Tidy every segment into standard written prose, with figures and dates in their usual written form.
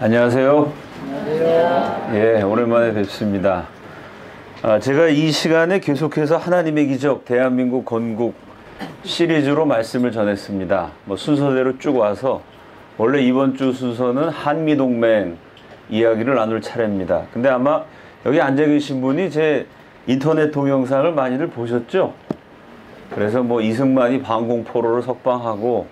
안녕하세요. 안녕하세요. 예, 오랜만에 뵙습니다. 제가 이 시간에 계속해서 하나님의 기적 대한민국 건국 시리즈로 말씀을 전했습니다. 순서대로 쭉 와서 원래 이번 주 순서는 한미동맹 이야기를 나눌 차례입니다. 근데 아마 여기 앉아 계신 분이 제 인터넷 동영상을 많이들 보셨죠? 그래서 이승만이 방공포로를 석방하고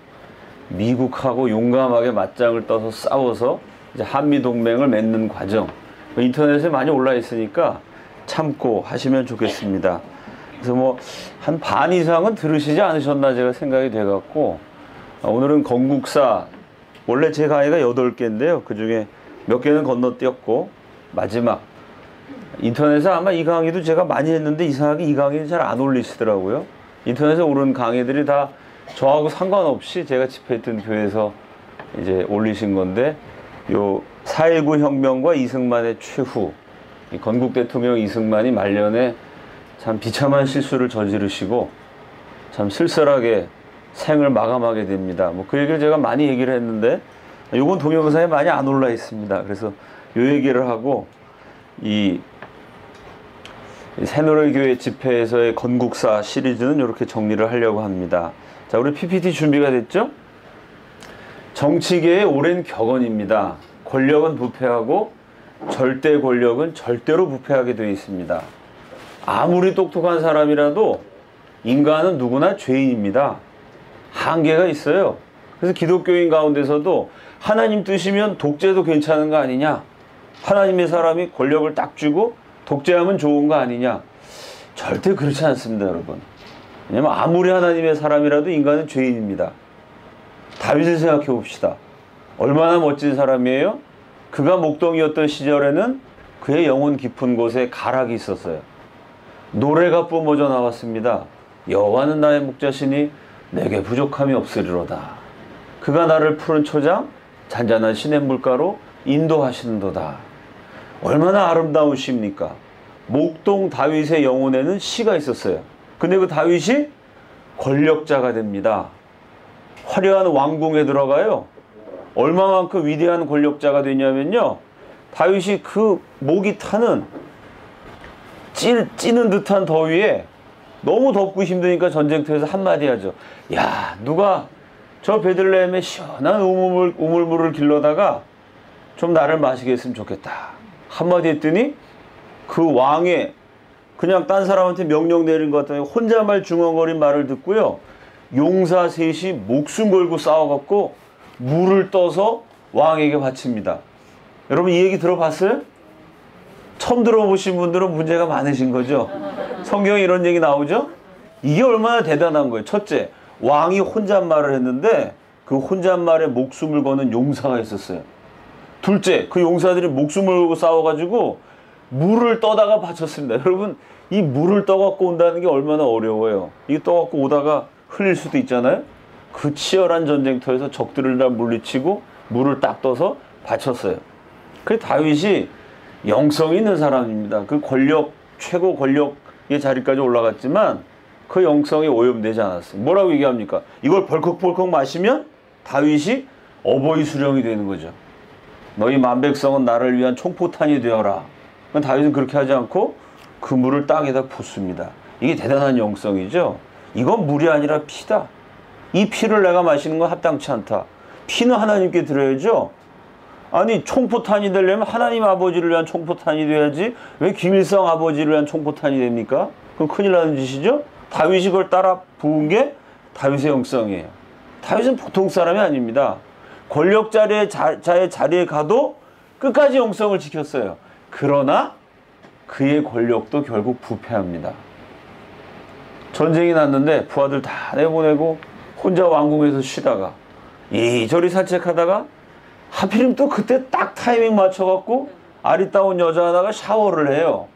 미국하고 용감하게 맞짱을 떠서 싸워서 이제 한미동맹을 맺는 과정, 인터넷에 많이 올라 있으니까 참고 하시면 좋겠습니다. 그래서 한 반 이상은 들으시지 않으셨나 제가 생각이 돼갖고 오늘은 건국사, 원래 제 강의가 8개인데요 그 중에 몇 개는 건너뛰었고 마지막 인터넷에 아마 이 강의도 제가 많이 했는데 이상하게 이 강의는 잘 안 올리시더라고요. 인터넷에 오른 강의들이 다 저하고 상관없이 제가 집회했던 교회에서 이제 올리신 건데, 요 4.19 혁명과 이승만의 최후, 이 건국 대통령 이승만이 말년에 참 비참한 실수를 저지르시고 참 쓸쓸하게 생을 마감하게 됩니다. 그 얘기를 제가 많이 얘기를 했는데 요건 동영상에 많이 안 올라 있습니다. 그래서 요 얘기를 하고 이 새노래교회 집회에서의 건국사 시리즈는 이렇게 정리를 하려고 합니다. 자, 우리 PPT 준비가 됐죠? 정치계의 오랜 격언입니다. 권력은 부패하고 절대 권력은 절대로 부패하게 되어 있습니다. 아무리 똑똑한 사람이라도 인간은 누구나 죄인입니다. 한계가 있어요. 그래서 기독교인 가운데서도 하나님 뜻이면 독재도 괜찮은 거 아니냐? 하나님의 사람이 권력을 딱 쥐고 독재하면 좋은 거 아니냐? 절대 그렇지 않습니다, 여러분. 왜냐면 아무리 하나님의 사람이라도 인간은 죄인입니다. 다윗을 생각해 봅시다. 얼마나 멋진 사람이에요? 그가 목동이었던 시절에는 그의 영혼 깊은 곳에 가락이 있었어요. 노래가 뿜어져 나왔습니다. 여호와는 나의 목자시니 내게 부족함이 없으리로다. 그가 나를 푸른 초장 잔잔한 시냇물가로 인도하시는도다. 얼마나 아름다우십니까? 목동 다윗의 영혼에는 시가 있었어요. 근데 그 다윗이 권력자가 됩니다. 화려한 왕궁에 들어가요. 얼마만큼 위대한 권력자가 되냐면요, 다윗이 그 목이 타는 찌는 듯한 더위에 너무 덥고 힘드니까 전쟁터에서 한마디 하죠. 야, 누가 저 베들레헴에 시원한 우물물을 길러다가 좀 나를 마시게 했으면 좋겠다. 한마디 했더니 그 왕의 그냥 딴 사람한테 명령 내린 것 같더니 혼자말 중얼거린 말을 듣고요, 용사 셋이 목숨 걸고 싸워갖고 물을 떠서 왕에게 바칩니다. 여러분 이 얘기 들어봤어요? 처음 들어보신 분들은 문제가 많으신 거죠. 성경에 이런 얘기 나오죠? 이게 얼마나 대단한 거예요. 첫째, 왕이 혼잣말을 했는데 그 혼잣말에 목숨을 거는 용사가 있었어요. 둘째, 그 용사들이 목숨을 걸고 싸워가지고 물을 떠다가 바쳤습니다. 여러분, 이 물을 떠갖고 온다는 게 얼마나 어려워요. 이게 떠갖고 오다가 흘릴 수도 있잖아요. 그 치열한 전쟁터에서 적들을 다 물리치고 물을 딱 떠서 바쳤어요. 그래서 다윗이 영성이 있는 사람입니다. 그 최고 권력의 자리까지 올라갔지만 그 영성이 오염되지 않았어요. 뭐라고 얘기합니까? 이걸 벌컥벌컥 마시면 다윗이 어버이 수령이 되는 거죠. 너희 만백성은 나를 위한 총포탄이 되어라. 다윗은 그렇게 하지 않고 그 물을 땅에다 붓습니다. 이게 대단한 영성이죠. 이건 물이 아니라 피다. 이 피를 내가 마시는 건 합당치 않다. 피는 하나님께 드려야죠. 아니, 총포탄이 되려면 하나님 아버지를 위한 총포탄이 돼야지 왜 김일성 아버지를 위한 총포탄이 됩니까? 그럼 큰일 나는 짓이죠. 다윗이 그걸 따라 부은 게 다윗의 영성이에요. 다윗은 보통 사람이 아닙니다. 권력자의 자리에 가도 끝까지 영성을 지켰어요. 그러나 그의 권력도 결국 부패합니다. 전쟁이 났는데 부하들 다 내보내고 혼자 왕궁에서 쉬다가 이저리 산책하다가 하필이면 또 그때 딱 타이밍 맞춰갖고 아리따운 여자 하나가 샤워를 해요.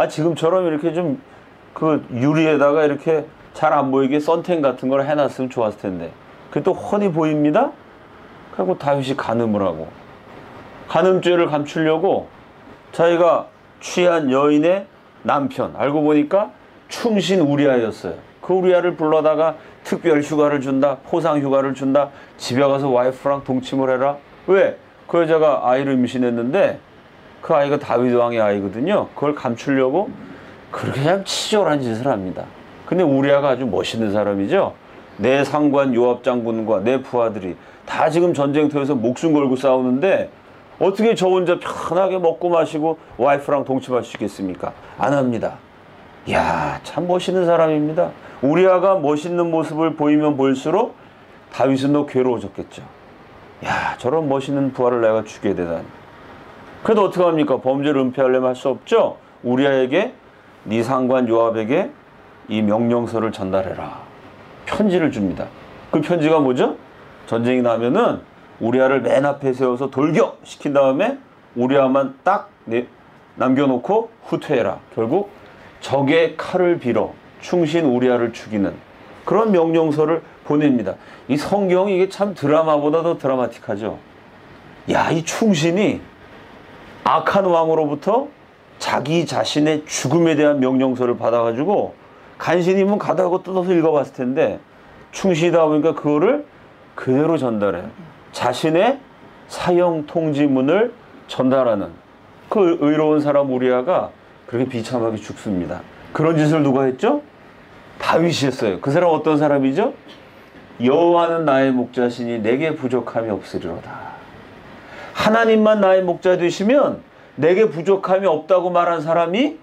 지금처럼 이렇게 좀 그 유리에다가 이렇게 잘 안 보이게 선텐 같은 걸 해놨으면 좋았을 텐데 그게 또 훤히 보입니다. 그리고 다윗이 간음을 하고, 간음죄를 감추려고 자기가 취한 여인의 남편, 알고 보니까 충신 우리아였어요. 그 우리아를 불러다가 특별 휴가를 준다, 포상 휴가를 준다, 집에 가서 와이프랑 동침을 해라. 왜? 그 여자가 아이를 임신했는데 그 아이가 다윗 왕의 아이거든요. 그걸 감추려고 그렇게 참 치졸한 짓을 합니다. 근데 우리아가 아주 멋있는 사람이죠. 내 상관 요압 장군과 내 부하들이 다 지금 전쟁터에서 목숨 걸고 싸우는데 어떻게 저 혼자 편하게 먹고 마시고 와이프랑 동침할 수 있겠습니까? 안 합니다. 이야, 참 멋있는 사람입니다. 우리아가 멋있는 모습을 보이면 보일수록 다윗은 더 괴로워졌겠죠. 야, 저런 멋있는 부하를 내가 죽여야 되다니. 그래도 어떡합니까? 범죄를 은폐하려면 할 수 없죠. 우리아에게 네 상관 요압에게 이 명령서를 전달해라. 편지를 줍니다. 그 편지가 뭐죠? 전쟁이 나면은 우리아를 맨 앞에 세워서 돌격 시킨 다음에 우리아만 딱 남겨놓고 후퇴해라. 결국 적의 칼을 빌어 충신 우리아를 죽이는 그런 명령서를 보냅니다. 이 성경이 이게 참 드라마보다 더 드라마틱하죠. 야, 이 충신이 악한 왕으로부터 자기 자신의 죽음에 대한 명령서를 받아가지고 간신히면 가다가 뜯어서 읽어봤을 텐데 충신이다 보니까 그거를 그대로 전달해요. 자신의 사형 통지문을 전달하는 그 의로운 사람 우리아가 그렇게 비참하게 죽습니다. 그런 짓을 누가 했죠? 다윗이 했어요. 그 사람 어떤 사람이죠? 여호와는 나의 목자시니 내게 부족함이 없으리로다. 하나님만 나의 목자 되시면 내게 부족함이 없다고 말한 사람이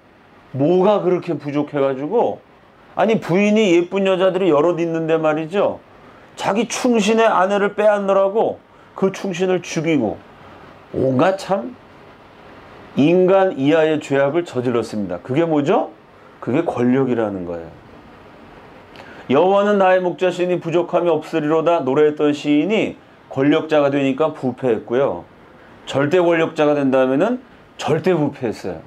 뭐가 그렇게 부족해가지고, 아니 부인이 예쁜 여자들이 여럿 있는데 말이죠, 자기 충신의 아내를 빼앗느라고 그 충신을 죽이고 온갖 참 인간 이하의 죄악을 저질렀습니다. 그게 뭐죠? 그게 권력이라는 거예요. 여호와는 나의 목자시니 부족함이 없으리로다 노래했던 시인이 권력자가 되니까 부패했고요. 절대 권력자가 된다면은 절대 부패했어요.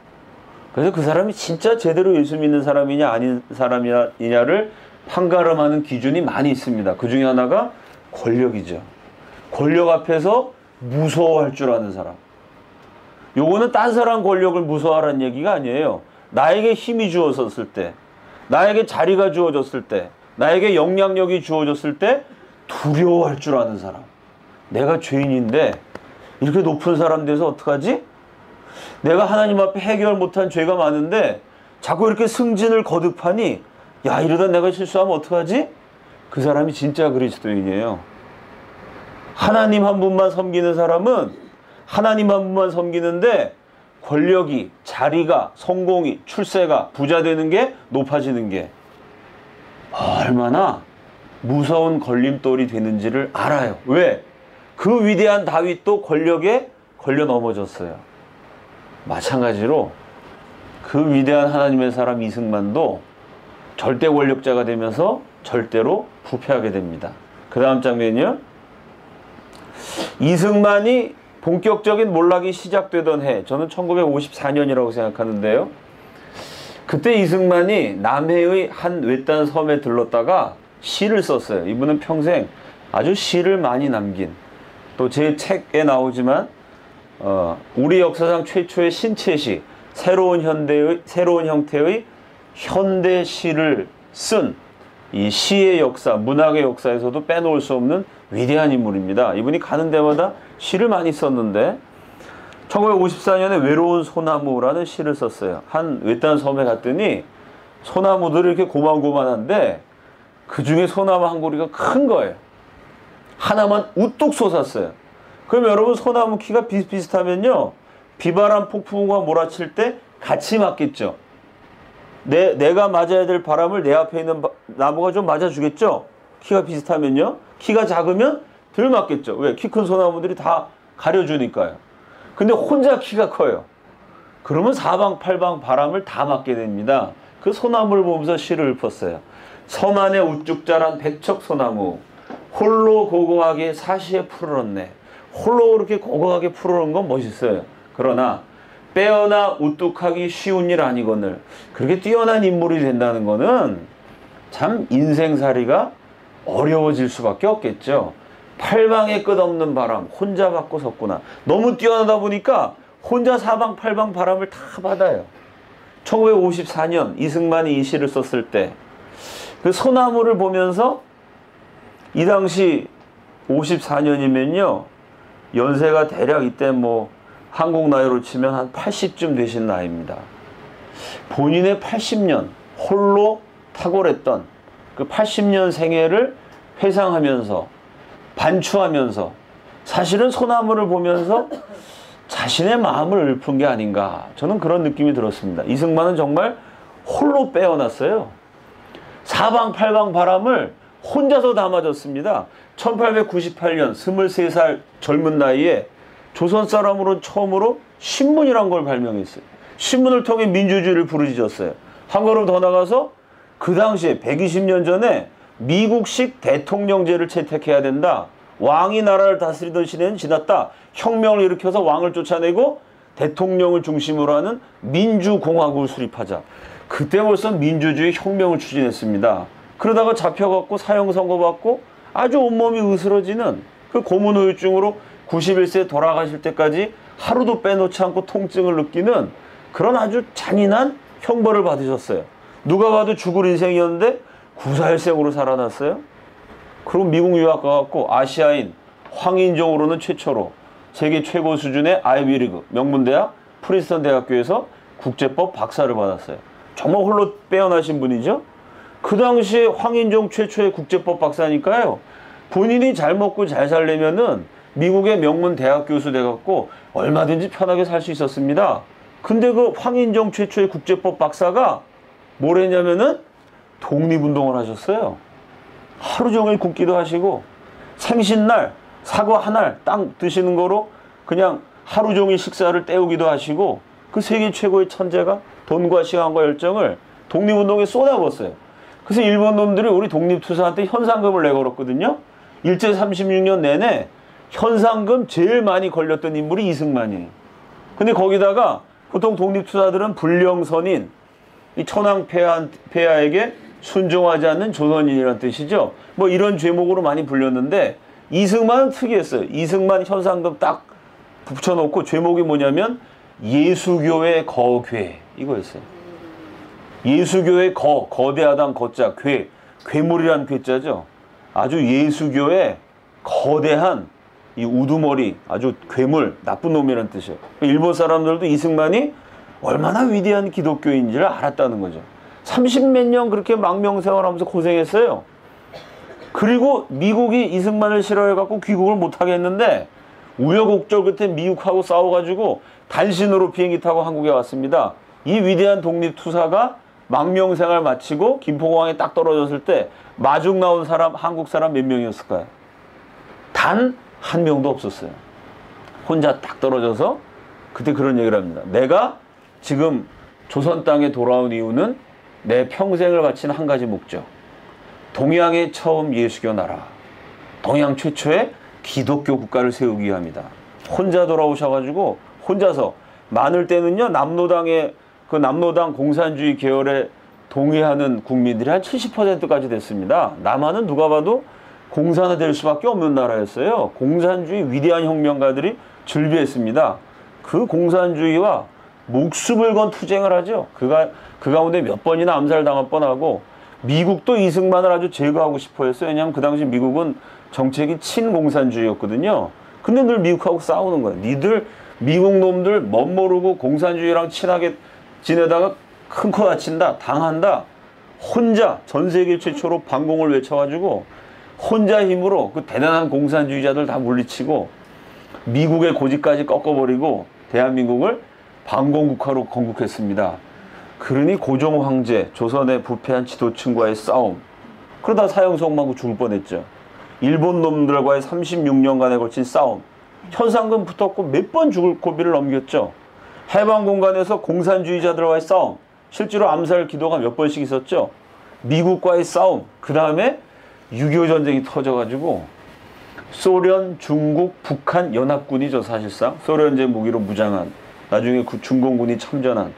그래서 그 사람이 진짜 제대로 예수 믿는 사람이냐 아닌 사람이냐를 판가름하는 기준이 많이 있습니다. 그 중에 하나가 권력이죠. 권력 앞에서 무서워할 줄 아는 사람. 요거는 딴 사람 권력을 무서워하라는 얘기가 아니에요. 나에게 힘이 주어졌을 때, 나에게 자리가 주어졌을 때, 나에게 영향력이 주어졌을 때 두려워할 줄 아는 사람. 내가 죄인인데 이렇게 높은 사람 돼서 어떡하지? 내가 하나님 앞에 해결 못한 죄가 많은데 자꾸 이렇게 승진을 거듭하니 야, 이러다 내가 실수하면 어떡하지? 그 사람이 진짜 그리스도인이에요. 하나님 한 분만 섬기는 사람은 하나님 한 분만 섬기는데 권력이, 자리가, 성공이, 출세가, 부자 되는 게, 높아지는 게 얼마나 무서운 걸림돌이 되는지를 알아요. 왜? 그 위대한 다윗도 권력에 걸려 넘어졌어요. 마찬가지로 그 위대한 하나님의 사람 이승만도 절대 권력자가 되면서 절대로 부패하게 됩니다. 그 다음 장면이요. 이승만이 본격적인 몰락이 시작되던 해, 저는 1954년이라고 생각하는데요. 그때 이승만이 남해의 한 외딴 섬에 들렀다가 시를 썼어요. 이분은 평생 아주 시를 많이 남긴, 또 제 책에 나오지만 우리 역사상 최초의 신체시, 새로운 형태의 현대 시를 쓴 이 시의 역사, 문학의 역사에서도 빼놓을 수 없는 위대한 인물입니다. 이분이 가는 데마다 시를 많이 썼는데 1954년에 외로운 소나무라는 시를 썼어요. 한 외딴 섬에 갔더니 소나무들이 이렇게 고만고만한데 그 중에 소나무 한 고리가 큰 거예요. 하나만 우뚝 솟았어요. 그럼 여러분, 소나무 키가 비슷비슷하면요, 비바람 폭풍과 몰아칠 때 같이 맞겠죠. 내가 맞아야 될 바람을 내 앞에 있는 나무가 좀 맞아주겠죠. 키가 비슷하면요. 키가 작으면 덜 맞겠죠. 왜? 키 큰 소나무들이 다 가려주니까요. 근데 혼자 키가 커요. 그러면 사방팔방 바람을 다 맞게 됩니다. 그 소나무를 보면서 시를 읊었어요. 섬 안에 우뚝 자란 백척소나무, 홀로 고고하게 사시에 푸르렀네. 홀로 그렇게 고고하게 푸르른 건 멋있어요. 그러나 빼어나 우뚝하기 쉬운 일 아니거늘 그렇게 뛰어난 인물이 된다는 거는 참 인생살이가 어려워질 수밖에 없겠죠. 팔방에 끝없는 바람 혼자 받고 섰구나. 너무 뛰어나다 보니까 혼자 사방팔방 바람을 다 받아요. 1954년 이승만이 이 시를 썼을 때 그 소나무를 보면서, 이 당시 54년이면요 연세가 대략 이때 뭐 한국 나이로 치면 한 80쯤 되신 나이입니다. 본인의 80년 홀로 탁월했던 그 80년 생애를 회상하면서 반추하면서 사실은 소나무를 보면서 자신의 마음을 읊은 게 아닌가, 저는 그런 느낌이 들었습니다. 이승만은 정말 홀로 빼어났어요. 사방팔방 바람을 혼자서 담아줬습니다. 1898년 23살 젊은 나이에 조선 사람으로 처음으로 신문이란 걸 발명했어요. 신문을 통해 민주주의를 부르짖었어요. 한 걸음 더 나가서 그 당시에 120년 전에 미국식 대통령제를 채택해야 된다. 왕이 나라를 다스리던 시대는 지났다. 혁명을 일으켜서 왕을 쫓아내고 대통령을 중심으로 하는 민주공화국을 수립하자. 그때 벌써 민주주의 혁명을 추진했습니다. 그러다가 잡혀갖고 사형 선고받고 아주 온몸이 으스러지는 그 고문 후유증으로 91세에 돌아가실 때까지 하루도 빼놓지 않고 통증을 느끼는 그런 아주 잔인한 형벌을 받으셨어요. 누가 봐도 죽을 인생이었는데 구사일생으로 살아났어요. 그리고 미국 유학 가갖고 아시아인 황인종으로는 최초로 세계 최고 수준의 아이비리그 명문대학 프린스턴 대학교에서 국제법 박사를 받았어요. 정말 홀로 빼어나신 분이죠. 그 당시에 황인종 최초의 국제법 박사니까요. 본인이 잘 먹고 잘 살려면은 미국의 명문 대학 교수 돼갖고 얼마든지 편하게 살 수 있었습니다. 근데 그 황인종 최초의 국제법 박사가 뭘 했냐면은 독립운동을 하셨어요. 하루 종일 굶기도 하시고 생신날 사과 한 알 땅 드시는 거로 그냥 하루 종일 식사를 때우기도 하시고 그 세계 최고의 천재가 돈과 시간과 열정을 독립운동에 쏟아부었어요. 그래서 일본 놈들이 우리 독립투사한테 현상금을 내걸었거든요. 일제 36년 내내 현상금 제일 많이 걸렸던 인물이 이승만이에요. 근데 거기다가 보통 독립투사들은 불령선인, 이 천황폐하에게 순종하지 않는 조선인이라는 뜻이죠. 뭐 이런 죄목으로 많이 불렸는데 이승만은 특이했어요. 이승만 현상금 딱 붙여놓고 죄목이 뭐냐면 예수교의 거괴 이거였어요. 예수교의 거대하단 거자, 괴물이란 괴자죠. 아주 예수교의 거대한 이 우두머리, 아주 괴물, 나쁜 놈이라는 뜻이에요. 일본 사람들도 이승만이 얼마나 위대한 기독교인지를 알았다는 거죠. 30몇 년 그렇게 망명생활하면서 고생했어요. 그리고 미국이 이승만을 싫어해갖고 귀국을 못하게 했는데 우여곡절 끝에 미국하고 싸워가지고 단신으로 비행기 타고 한국에 왔습니다. 이 위대한 독립투사가 망명생활 마치고 김포공항에 딱 떨어졌을 때 마중 나온 사람, 한국 사람 몇 명이었을까요? 단 한 명도 없었어요. 혼자 딱 떨어져서 그때 그런 얘기를 합니다. 내가 지금 조선 땅에 돌아온 이유는 내 평생을 바친 한 가지 목적. 동양의 처음 예수교 나라, 동양 최초의 기독교 국가를 세우기 위함이다. 혼자 돌아오셔가지고 혼자서 많을 때는요 남로당의 그 남로당 공산주의 계열에 동의하는 국민들이 한 70%까지 됐습니다. 남한은 누가 봐도 공산화 될 수밖에 없는 나라였어요. 공산주의 위대한 혁명가들이 즐비했습니다. 그 공산주의와 목숨을 건 투쟁을 하죠. 그 가운데 몇 번이나 암살당할 뻔하고 미국도 이승만을 아주 제거하고 싶어 했어요. 왜냐하면 그 당시 미국은 정책이 친공산주의였거든요. 근데 늘 미국하고 싸우는 거예요. 니들 미국 놈들 멋모르고 공산주의랑 친하게 지내다가 큰 코 다친다, 당한다. 혼자 전 세계 최초로 반공을 외쳐가지고 혼자 힘으로 그 대단한 공산주의자들 다 물리치고 미국의 고집까지 꺾어버리고 대한민국을 반공국가로 건국했습니다. 그러니 고종 황제, 조선의 부패한 지도층과의 싸움. 그러다 사형 선고받고 죽을 뻔했죠. 일본 놈들과의 36년간에 걸친 싸움. 현상금 붙었고 몇 번 죽을 고비를 넘겼죠. 해방 공간에서 공산주의자들과의 싸움. 실제로 암살 기도가 몇 번씩 있었죠. 미국과의 싸움. 그 다음에 6.25 전쟁이 터져가지고 소련, 중국, 북한 연합군이죠. 사실상 소련제 무기로 무장한, 나중에 그 중공군이 참전한,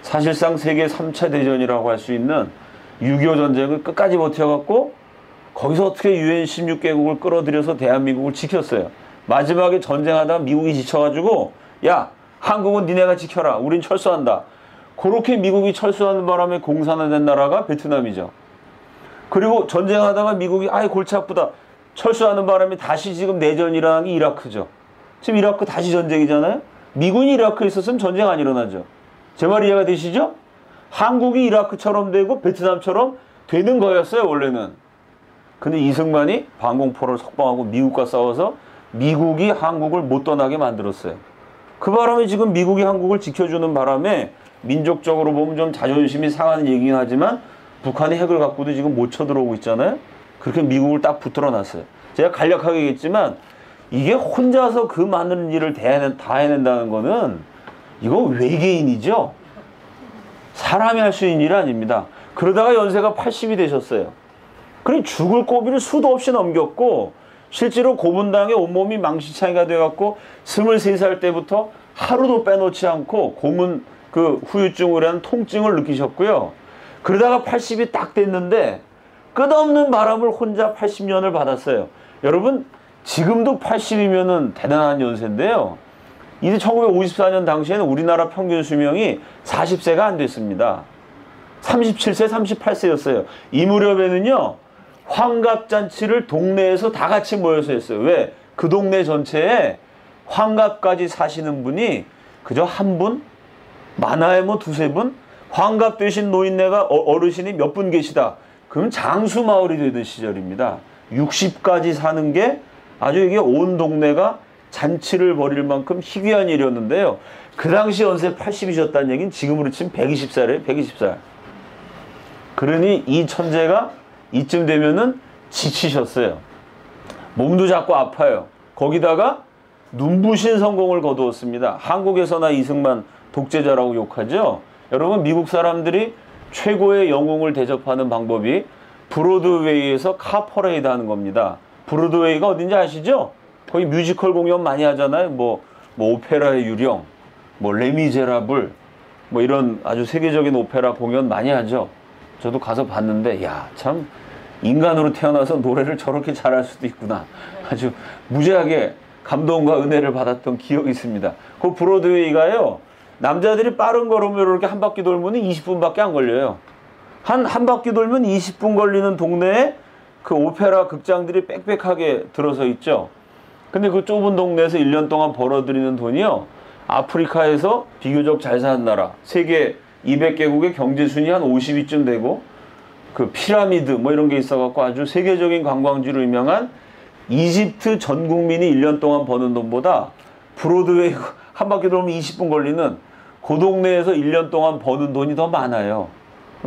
사실상 세계 3차 대전이라고 할 수 있는 6.25 전쟁을 끝까지 버텨갖고 거기서 어떻게 UN 16개국을 끌어들여서 대한민국을 지켰어요. 마지막에 전쟁하다가 미국이 지쳐가지고 야, 한국은 니네가 지켜라, 우린 철수한다. 그렇게 미국이 철수하는 바람에 공산화된 나라가 베트남이죠. 그리고 전쟁하다가 미국이 아예 골치 아프다 철수하는 바람에 다시 지금 내전이 일어난 게 이라크죠. 지금 이라크 다시 전쟁이잖아요. 미군이 이라크에 있었으면 전쟁 안 일어나죠. 제 말 이해가 되시죠? 한국이 이라크처럼 되고 베트남처럼 되는 거였어요, 원래는. 근데 이승만이 방공포를 석방하고 미국과 싸워서 미국이 한국을 못 떠나게 만들었어요. 그 바람에 지금 미국이 한국을 지켜주는 바람에 민족적으로 보면 좀 자존심이 상하는 얘기긴 하지만 북한이 핵을 갖고도 지금 못 쳐들어오고 있잖아요. 그렇게 미국을 딱 붙들어 놨어요. 제가 간략하게 얘기했지만 이게 혼자서 그 많은 일을 다 해낸다는 거는 이거 외계인이죠. 사람이 할 수 있는 일이 아닙니다. 그러다가 연세가 80이 되셨어요. 그래 죽을 고비를 수도 없이 넘겼고 실제로 고문당에 온몸이 망신창이가 돼갖고 23살 때부터 하루도 빼놓지 않고 고문 그 후유증으로 한 통증을 느끼셨고요. 그러다가 80이 딱 됐는데 끝없는 바람을 혼자 80년을 받았어요. 여러분 지금도 80이면은 대단한 연세인데요. 이제 1954년 당시에는 우리나라 평균 수명이 40세가 안 됐습니다. 37세, 38세였어요. 이 무렵에는요. 환갑잔치를 동네에서 다 같이 모여서 했어요. 왜? 그 동네 전체에 환갑까지 사시는 분이 그저 한 분? 많아야 뭐 두세 분? 환갑 되신 노인네가 어르신이 몇 분 계시다. 그럼 장수마을이 되던 시절입니다. 60까지 사는 게 아주 이게 온 동네가 잔치를 벌일 만큼 희귀한 일이었는데요. 그 당시 연세 80이셨다는 얘기는 지금으로 치면 120살이에요. 120살. 그러니 이 천재가 이쯤 되면은 지치셨어요. 몸도 자꾸 아파요. 거기다가 눈부신 성공을 거두었습니다. 한국에서나 이승만 독재자라고 욕하죠. 여러분 미국 사람들이 최고의 영웅을 대접하는 방법이 브로드웨이에서 카퍼레이드 하는 겁니다. 브로드웨이가 어딘지 아시죠? 거기 뮤지컬 공연 많이 하잖아요. 뭐 오페라의 유령, 뭐 레미제라블, 뭐 이런 아주 세계적인 오페라 공연 많이 하죠. 저도 가서 봤는데 야, 참 인간으로 태어나서 노래를 저렇게 잘할 수도 있구나. 아주 무지하게 감동과 은혜를 받았던 기억이 있습니다. 그 브로드웨이가요. 남자들이 빠른 걸음으로 이렇게 한 바퀴 돌면 20분밖에 안 걸려요. 한 바퀴 돌면 20분 걸리는 동네에 그 오페라 극장들이 빽빽하게 들어서 있죠. 근데 그 좁은 동네에서 1년 동안 벌어들이는 돈이요. 아프리카에서 비교적 잘 사는 나라, 세계 200개국의 경제순위 한 50위쯤 되고 그 피라미드 뭐 이런 게 있어갖고 아주 세계적인 관광지로 유명한 이집트 전 국민이 1년 동안 버는 돈보다 브로드웨이 한 바퀴 돌면 20분 걸리는 그 동네에서 1년 동안 버는 돈이 더 많아요.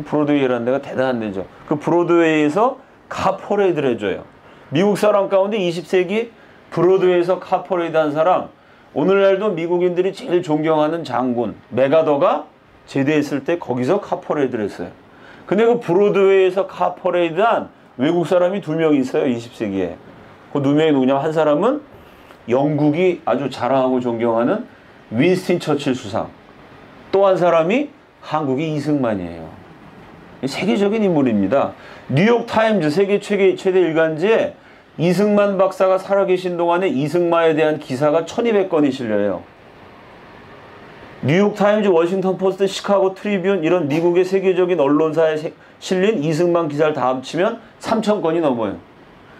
브로드웨이라는 데가 대단한 데죠. 그 브로드웨이에서 카퍼레이드를 해줘요. 미국 사람 가운데 20세기 브로드웨이에서 카퍼레이드 한 사람, 오늘날도 미국인들이 제일 존경하는 장군 맥아더가 제대했을 때 거기서 카퍼레이드를 했어요. 근데 그 브로드웨이에서 카퍼레이드한 외국 사람이 2명 있어요. 20세기에. 그 2명이 누구냐면 한 사람은 영국이 아주 자랑하고 존경하는 윈스턴 처칠 수상. 또 한 사람이 한국의 이승만이에요. 세계적인 인물입니다. 뉴욕타임즈 세계 최대 일간지에 이승만 박사가 살아계신 동안에 이승만에 대한 기사가 1200건이 실려요. 뉴욕타임즈, 워싱턴 포스트, 시카고 트리뷴 이런 미국의 세계적인 언론사에 실린 이승만 기사를 다 합치면 3000건이 넘어요.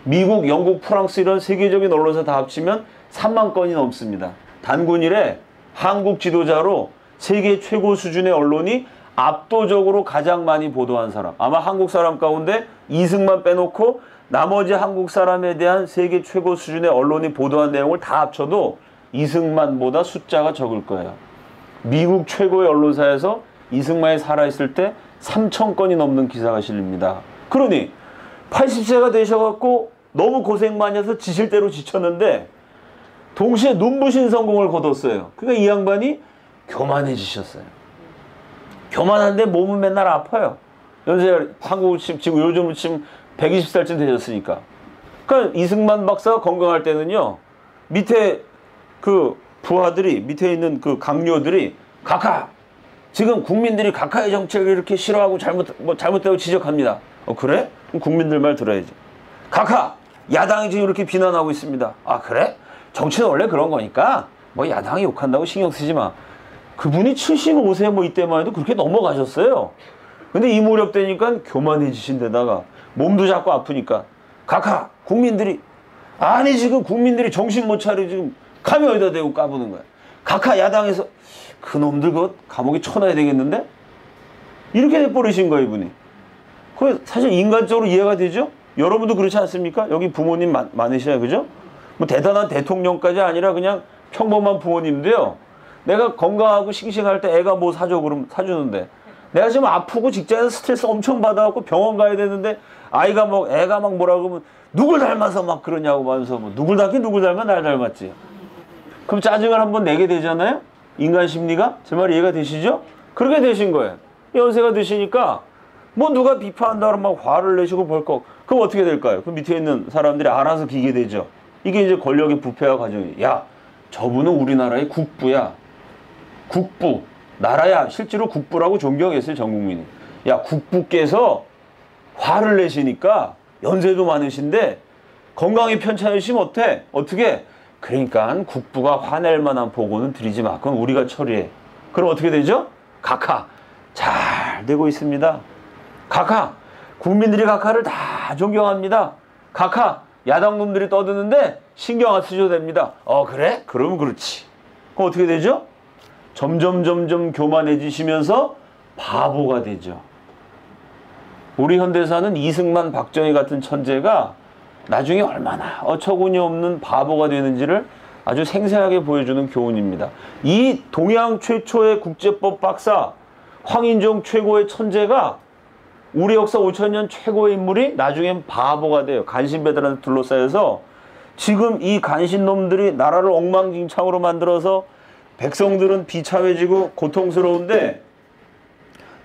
미국, 영국, 프랑스 이런 세계적인 언론사 다 합치면 3만 건이 넘습니다. 단군일에 한국 지도자로 세계 최고 수준의 언론이 압도적으로 가장 많이 보도한 사람. 아마 한국 사람 가운데 이승만 빼놓고 나머지 한국 사람에 대한 세계 최고 수준의 언론이 보도한 내용을 다 합쳐도 이승만보다 숫자가 적을 거예요. 미국 최고의 언론사에서 이승만이 살아있을 때 3000건이 넘는 기사가 실립니다. 그러니 80세가 되셔갖고 너무 고생 많이 해서 지칠 대로 지쳤는데 동시에 눈부신 성공을 거뒀어요. 그러니까 이 양반이 교만해지셨어요. 교만한데 몸은 맨날 아파요. 연세 한국 지금 요즘 지금 120살쯤 되셨으니까. 그러니까 이승만 박사가 건강할 때는요. 밑에 그 부하들이 밑에 있는 그 강요들이 각하 지금 국민들이 각하의 정책을 이렇게 싫어하고 잘못되고 지적합니다. 그래? 그럼 국민들 말 들어야지. 각하 야당이 지금 이렇게 비난하고 있습니다. 아 그래? 정치는 원래 그런 거니까 뭐 야당이 욕한다고 신경 쓰지 마. 그분이 75세 뭐 이때만 해도 그렇게 넘어가셨어요. 근데 이 무렵 되니까 교만해지신 데다가 몸도 자꾸 아프니까 각하 국민들이 아니 지금 국민들이 정신 못 차리고 지금 감히 어디다 대고 까부는 거야. 각하 야당에서 그놈들 그 감옥에 쳐놔야 되겠는데? 이렇게 돼버리신 거예요, 이분이. 그 사실 인간적으로 이해가 되죠? 여러분도 그렇지 않습니까? 여기 부모님 많으시잖아요, 그죠? 뭐 대단한 대통령까지 아니라 그냥 평범한 부모님인데요. 내가 건강하고 싱싱할 때 애가 뭐 사줘 그러면 사주는데, 내가 지금 아프고 직장에서 스트레스 엄청 받아갖고 병원 가야 되는데 아이가 뭐 애가 막 뭐라 그러면 누굴 닮아서 막 그러냐고 하면서 뭐 누굴 닮긴 누굴 닮아 날 닮았지. 그럼 짜증을 한번 내게 되잖아요. 인간 심리가. 제 말이 이해가 되시죠? 그렇게 되신 거예요. 연세가 드시니까 뭐 누가 비판한다 그러면 막 화를 내시고 벌컥. 그럼 어떻게 될까요? 그 밑에 있는 사람들이 알아서 기게 되죠. 이게 이제 권력의 부패화 과정이에요. 야, 저분은 우리나라의 국부야. 국부. 나라야. 실제로 국부라고 존경했어요, 전 국민이. 야, 국부께서 화를 내시니까 연세도 많으신데 건강이 편찮으시면 어때? 어떻게? 그러니까 국부가 화낼 만한 보고는 드리지 마. 그건 우리가 처리해. 그럼 어떻게 되죠? 각하. 잘 되고 있습니다. 각하. 국민들이 각하를 다 존경합니다. 각하. 야당 놈들이 떠드는데 신경 안 쓰셔도 됩니다. 그래? 그러면 그렇지. 그럼 어떻게 되죠? 점점 교만해지시면서 바보가 되죠. 우리 현대사는 이승만, 박정희 같은 천재가 나중에 얼마나 어처구니 없는 바보가 되는지를 아주 생생하게 보여주는 교훈입니다. 이 동양 최초의 국제법 박사 황인종 최고의 천재가 우리 역사 5,000년 최고의 인물이 나중엔 바보가 돼요. 간신배들한테 둘러싸여서 지금 이 간신놈들이 나라를 엉망진창으로 만들어서 백성들은 비참해지고 고통스러운데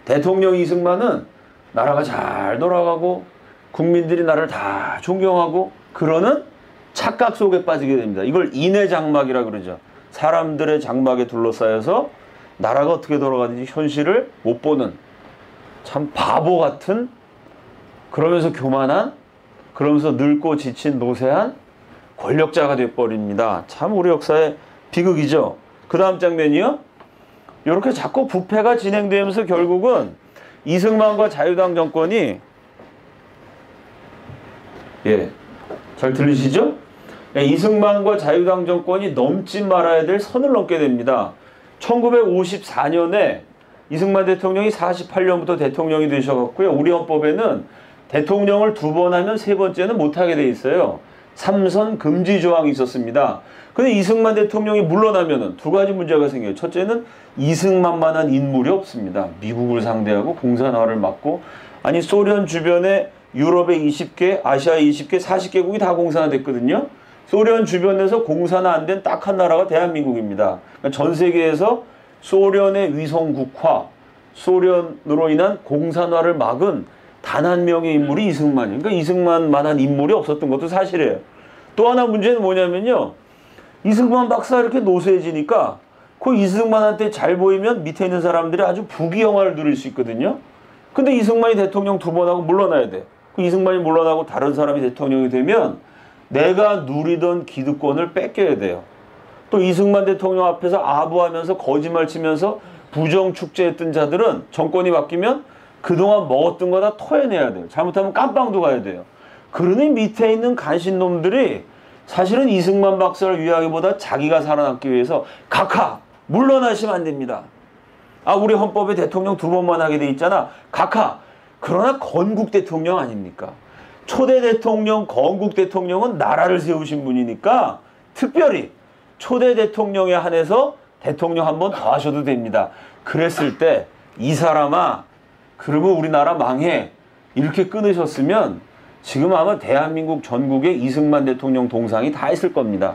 대통령 이승만은 나라가 잘 돌아가고 국민들이 나를 다 존경하고 그러는 착각 속에 빠지게 됩니다. 이걸 인해장막이라 그러죠. 사람들의 장막에 둘러싸여서 나라가 어떻게 돌아가는지 현실을 못 보는 참 바보 같은, 그러면서 교만한, 그러면서 늙고 지친 노쇠한 권력자가 되어버립니다. 참 우리 역사의 비극이죠. 그 다음 장면이요. 이렇게 자꾸 부패가 진행되면서 결국은 이승만과 자유당 정권이, 잘 들리시죠? 이승만과 자유당 정권이 넘지 말아야 될 선을 넘게 됩니다. 1954년에 이승만 대통령이 48년부터 대통령이 되셔갖고요. 우리 헌법에는 대통령을 2번 하면 3번째는 못하게 돼 있어요. 3선 금지 조항이 있었습니다. 근데 이승만 대통령이 물러나면은 2가지 문제가 생겨요. 첫째는 이승만만한 인물이 없습니다. 미국을 상대하고 공산화를 막고, 아니 소련 주변에 유럽의 20개, 아시아의 20개, 40개국이 다 공산화됐거든요. 소련 주변에서 공산화 안 된 딱 한 나라가 대한민국입니다. 그러니까 전 세계에서 소련의 위성국화, 소련으로 인한 공산화를 막은 단 한 명의 인물이 이승만이에요. 그러니까 이승만만한 인물이 없었던 것도 사실이에요. 또 하나 문제는 뭐냐면요. 이승만 박사 이렇게 노쇠해지니까 그 이승만한테 잘 보이면 밑에 있는 사람들이 아주 부귀영화를 누릴 수 있거든요. 근데 이승만이 대통령 2번 하고 물러나야 돼. 그 이승만이 물러나고 다른 사람이 대통령이 되면 내가 누리던 기득권을 뺏겨야 돼요. 또 이승만 대통령 앞에서 아부하면서 거짓말 치면서 부정축제했던 자들은 정권이 바뀌면 그동안 먹었던 거 다 토해내야 돼요. 잘못하면 깜빵도 가야 돼요. 그러니 밑에 있는 간신놈들이 사실은 이승만 박사를 위하기보다 자기가 살아남기 위해서 각하 물러나시면 안 됩니다. 우리 헌법에 대통령 2번만 하게 돼 있잖아. 각하. 그러나 건국 대통령 아닙니까? 초대 대통령, 건국 대통령은 나라를 세우신 분이니까 특별히 초대 대통령에 한해서 대통령 한 번 더 하셔도 됩니다. 그랬을 때 이 사람아, 그러면 우리나라 망해. 이렇게 끊으셨으면 지금 아마 대한민국 전국에 이승만 대통령 동상이 다 있을 겁니다.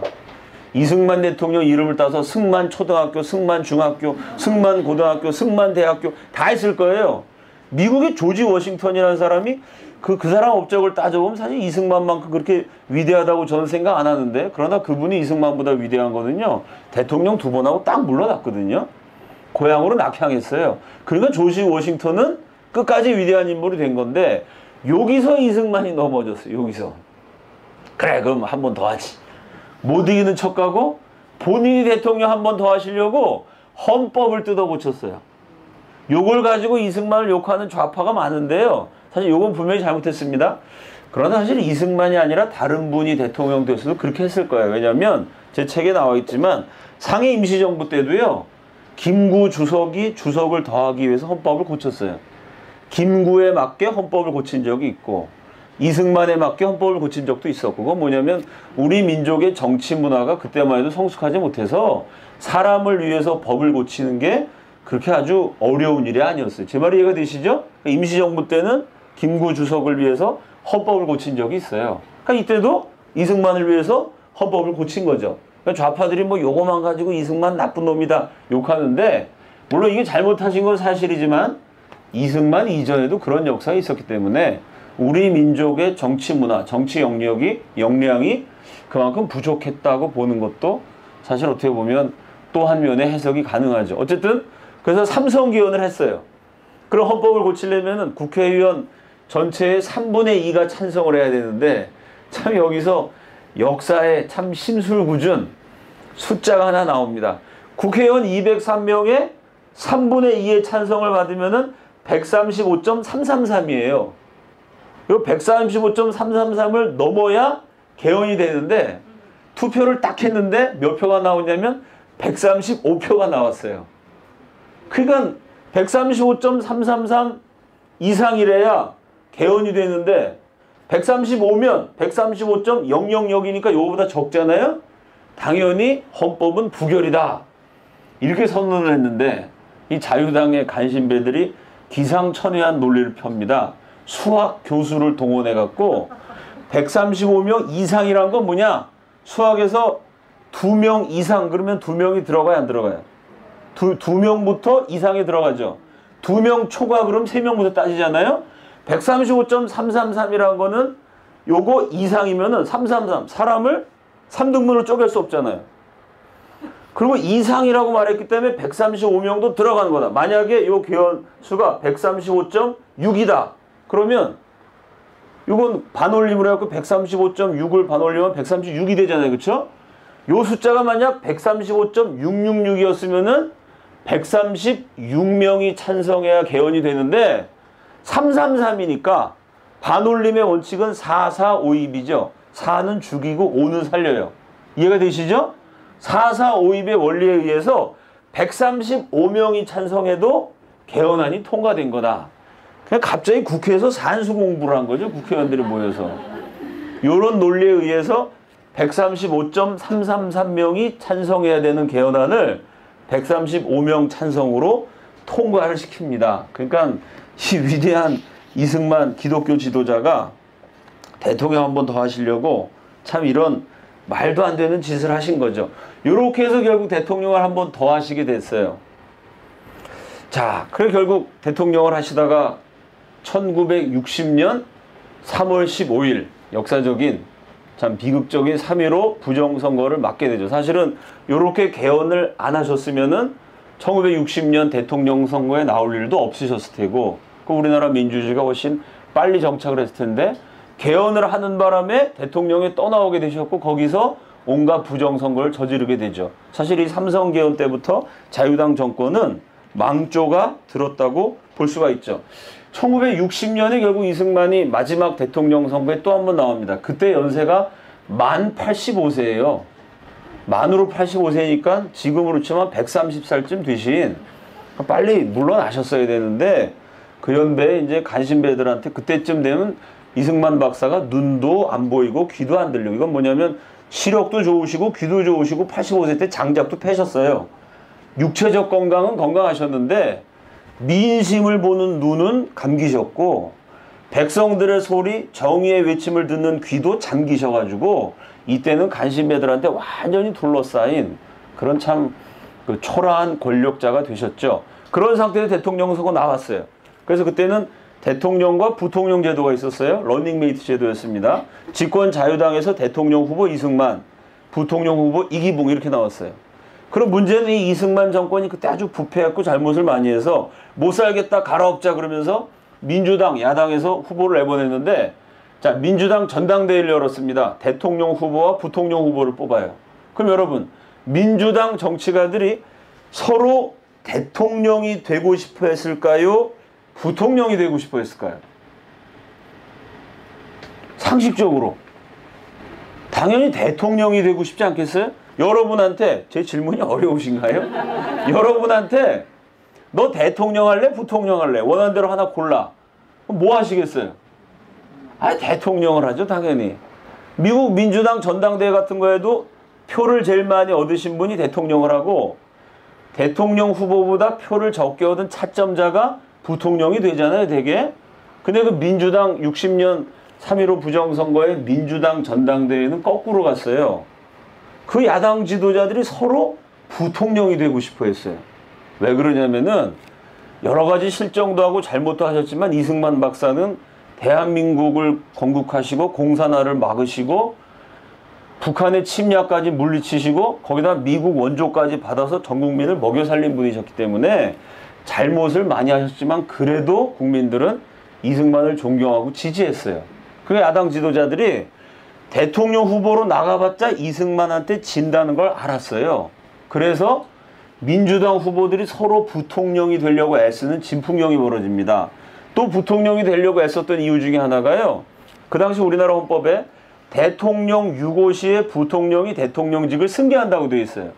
이승만 대통령 이름을 따서 승만 초등학교, 승만 중학교, 승만 고등학교, 승만 대학교 다 있을 거예요. 미국의 조지 워싱턴이라는 사람이 그 사람 업적을 따져보면 사실 이승만만큼 그렇게 위대하다고 저는 생각 안 하는데, 그러나 그분이 이승만보다 위대한 거는요, 대통령 2번 하고 딱 물러났거든요. 고향으로 낙향했어요. 그러니까 조지 워싱턴은 끝까지 위대한 인물이 된 건데, 여기서 이승만이 넘어졌어요. 여기서. 그래, 그럼 한 번 더 하지. 못 이기는 척 가고 본인이 대통령 한 번 더 하시려고 헌법을 뜯어 고쳤어요. 요걸 가지고 이승만을 욕하는 좌파가 많은데요. 사실 요건 분명히 잘못했습니다. 그러나 사실 이승만이 아니라 다른 분이 대통령 됐어도 그렇게 했을 거예요. 왜냐하면 제 책에 나와 있지만 상해 임시정부 때도요. 김구 주석이 주석을 더하기 위해서 헌법을 고쳤어요. 김구에 맞게 헌법을 고친 적이 있고 이승만에 맞게 헌법을 고친 적도 있었고 그건 뭐냐면 우리 민족의 정치 문화가 그때만 해도 성숙하지 못해서 사람을 위해서 법을 고치는 게 그렇게 아주 어려운 일이 아니었어요. 제 말이 이해가 되시죠? 임시정부 때는 김구 주석을 위해서 헌법을 고친 적이 있어요. 그러니까 이때도 이승만을 위해서 헌법을 고친 거죠. 그러니까 좌파들이 뭐 요거만 가지고 이승만 나쁜 놈이다 욕하는데 물론 이게 잘못하신 건 사실이지만 이승만 이전에도 그런 역사가 있었기 때문에 우리 민족의 정치 문화, 정치 역량이 그만큼 부족했다고 보는 것도 사실 어떻게 보면 또 한 면의 해석이 가능하죠. 어쨌든 그래서 삼성기원을 했어요. 그럼 헌법을 고치려면 국회의원 전체의 3분의 2가 찬성을 해야 되는데 참 여기서 역사에 참 심술궂은 숫자가 하나 나옵니다. 국회의원 203명의 3분의 2의 찬성을 받으면은 135.333이에요. 이 135.333을 넘어야 개헌이 되는데 투표를 딱 했는데 몇 표가 나오냐면 135표가 나왔어요. 그러니까 135.333 이상이래야 개헌이 되는데 135면 135.000이니까 이거보다 적잖아요. 당연히 헌법은 부결이다. 이렇게 선언을 했는데 이 자유당의 간신배들이 기상천외한 논리를 펴니다. 수학 교수를 동원해갖고 135명 이상이란 건 뭐냐? 수학에서 2명 이상 그러면 2명이 들어가요? 안 들어가요? 2명부터 이상이 들어가죠. 2명 초과 그럼 3명부터 따지잖아요. 135.333이라는 거는 요거 이상이면은 333 사람을 3등분으로 쪼갤 수 없잖아요. 그리고 이상이라고 말했기 때문에 135명도 들어가는 거다. 만약에 요 개헌 수가 135.6이다. 그러면 이건 반올림을 해갖고 135.6을 반올리면 136이 되잖아요. 그쵸? 요 숫자가 만약 135.666이었으면은 136명이 찬성해야 개헌이 되는데 333이니까 반올림의 원칙은 4,4,5입이죠. 4는 죽이고 5는 살려요. 이해가 되시죠? 4,4,5입의 원리에 의해서 135명이 찬성해도 개헌안이 통과된 거다. 그냥 갑자기 국회에서 산수 공부를 한 거죠. 국회의원들이 모여서. 이런 논리에 의해서 135.333명이 찬성해야 되는 개헌안을 135명 찬성으로 통과를 시킵니다. 그러니까 이 위대한 이승만 기독교 지도자가 대통령 한 번 더 하시려고 참 이런 말도 안 되는 짓을 하신 거죠. 이렇게 해서 결국 대통령을 한 번 더 하시게 됐어요. 자, 그래 결국 대통령을 하시다가 1960년 3월 15일 역사적인 참 비극적인 3.15 부정선거를 맞게 되죠. 사실은 이렇게 개헌을 안 하셨으면은 1960년 대통령 선거에 나올 일도 없으셨을 테고 우리나라 민주주의가 훨씬 빨리 정착을 했을 텐데 개헌을 하는 바람에 대통령이 떠나오게 되셨고 거기서 온갖 부정선거를 저지르게 되죠. 사실 이 삼성개헌 때부터 자유당 정권은 망조가 들었다고 볼 수가 있죠. 1960년에 결국 이승만이 마지막 대통령 선거에 또 한 번 나옵니다. 그때 연세가 만 85세예요. 만으로 85세니까 지금으로 치면 130살쯤 되신 빨리 물러나셨어야 되는데 그 연배에 이제 간신배들한테 그때쯤 되면 이승만 박사가 눈도 안 보이고 귀도 안 들리고 이건 뭐냐면 시력도 좋으시고 귀도 좋으시고 85세 때 장작도 패셨어요. 육체적 건강은 건강하셨는데 민심을 보는 눈은 감기셨고 백성들의 소리 정의의 외침을 듣는 귀도 잠기셔가지고 이때는 간신배들한테 완전히 둘러싸인 그런 참 그 초라한 권력자가 되셨죠. 그런 상태에서 대통령 선거 나왔어요. 그래서 그때는 대통령과 부통령 제도가 있었어요. 러닝메이트 제도였습니다. 집권 자유당에서 대통령 후보 이승만, 부통령 후보 이기붕 이렇게 나왔어요. 그럼 문제는 이 이승만 정권이 그때 아주 부패했고 잘못을 많이 해서 못 살겠다 갈아엎자 그러면서 민주당 야당에서 후보를 내보냈는데 자 민주당 전당대회를 열었습니다. 대통령 후보와 부통령 후보를 뽑아요. 그럼 여러분 민주당 정치가들이 서로 대통령이 되고 싶어 했을까요? 부통령이 되고 싶어 했을까요? 상식적으로 당연히 대통령이 되고 싶지 않겠어요? 여러분한테 제 질문이 어려우신가요? 여러분한테 너 대통령 할래? 부통령 할래? 원하는 대로 하나 골라. 그럼 뭐 하시겠어요? 아, 대통령을 하죠, 당연히. 미국 민주당 전당대회 같은 거에도 표를 제일 많이 얻으신 분이 대통령을 하고 대통령 후보보다 표를 적게 얻은 차점자가 부통령이 되잖아요, 되게. 근데 그 민주당 60년 3.15 부정선거의 민주당 전당대회는 거꾸로 갔어요. 그 야당 지도자들이 서로 부통령이 되고 싶어 했어요. 왜 그러냐면은 여러 가지 실정도 하고 잘못도 하셨지만 이승만 박사는 대한민국을 건국하시고 공산화를 막으시고 북한의 침략까지 물리치시고 거기다 미국 원조까지 받아서 전 국민을 먹여 살린 분이셨기 때문에 잘못을 많이 하셨지만 그래도 국민들은 이승만을 존경하고 지지했어요. 그 야당 지도자들이 대통령 후보로 나가봤자 이승만한테 진다는 걸 알았어요. 그래서 민주당 후보들이 서로 부통령이 되려고 애쓰는 진풍경이 벌어집니다. 또 부통령이 되려고 애썼던 이유 중에 하나가요. 그 당시 우리나라 헌법에 대통령 유고 시에 부통령이 대통령직을 승계한다고 되어 있어요.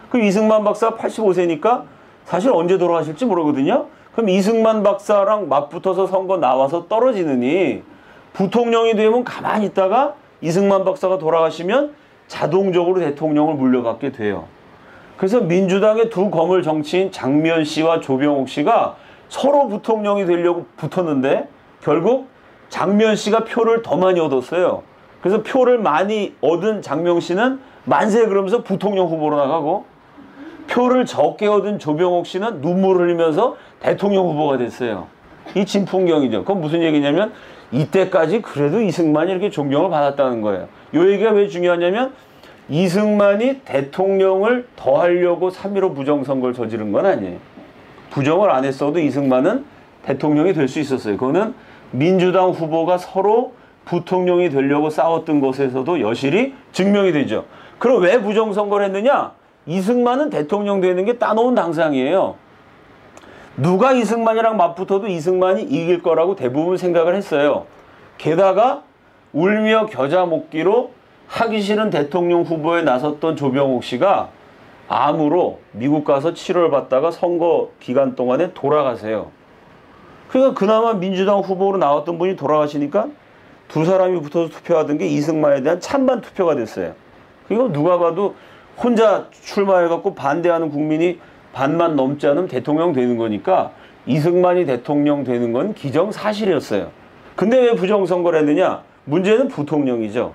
그럼 이승만 박사가 85세니까 사실 언제 돌아가실지 모르거든요. 그럼 이승만 박사랑 맞붙어서 선거 나와서 떨어지느니 부통령이 되면 가만히 있다가 이승만 박사가 돌아가시면 자동적으로 대통령을 물려받게 돼요. 그래서 민주당의 두 거물 정치인 장면 씨와 조병옥 씨가 서로 부통령이 되려고 붙었는데 결국 장면 씨가 표를 더 많이 얻었어요. 그래서 표를 많이 얻은 장명 씨는 만세 그러면서 부통령 후보로 나가고 표를 적게 얻은 조병옥 씨는 눈물을 흘리면서 대통령 후보가 됐어요. 이 진풍경이죠. 그건 무슨 얘기냐면 이때까지 그래도 이승만이 이렇게 존경을 받았다는 거예요. 이 얘기가 왜 중요하냐면 이승만이 대통령을 더 하려고 3.15 부정선거를 저지른 건 아니에요. 부정을 안 했어도 이승만은 대통령이 될 수 있었어요. 그거는 민주당 후보가 서로 부통령이 되려고 싸웠던 것에서도 여실히 증명이 되죠. 그럼 왜 부정선거를 했느냐? 이승만은 대통령 되는 게 따놓은 당상이에요. 누가 이승만이랑 맞붙어도 이승만이 이길 거라고 대부분 생각을 했어요. 게다가 울며 겨자 먹기로 하기 싫은 대통령 후보에 나섰던 조병옥 씨가 암으로 미국 가서 치료를 받다가 선거 기간 동안에 돌아가세요. 그러니까 그나마 민주당 후보로 나왔던 분이 돌아가시니까 두 사람이 붙어서 투표하던 게 이승만에 대한 찬반 투표가 됐어요. 이거 누가 봐도 혼자 출마해갖고 반대하는 국민이 반만 넘지 않으면 대통령 되는 거니까 이승만이 대통령 되는 건 기정사실이었어요. 근데 왜 부정선거를 했느냐? 문제는 부통령이죠.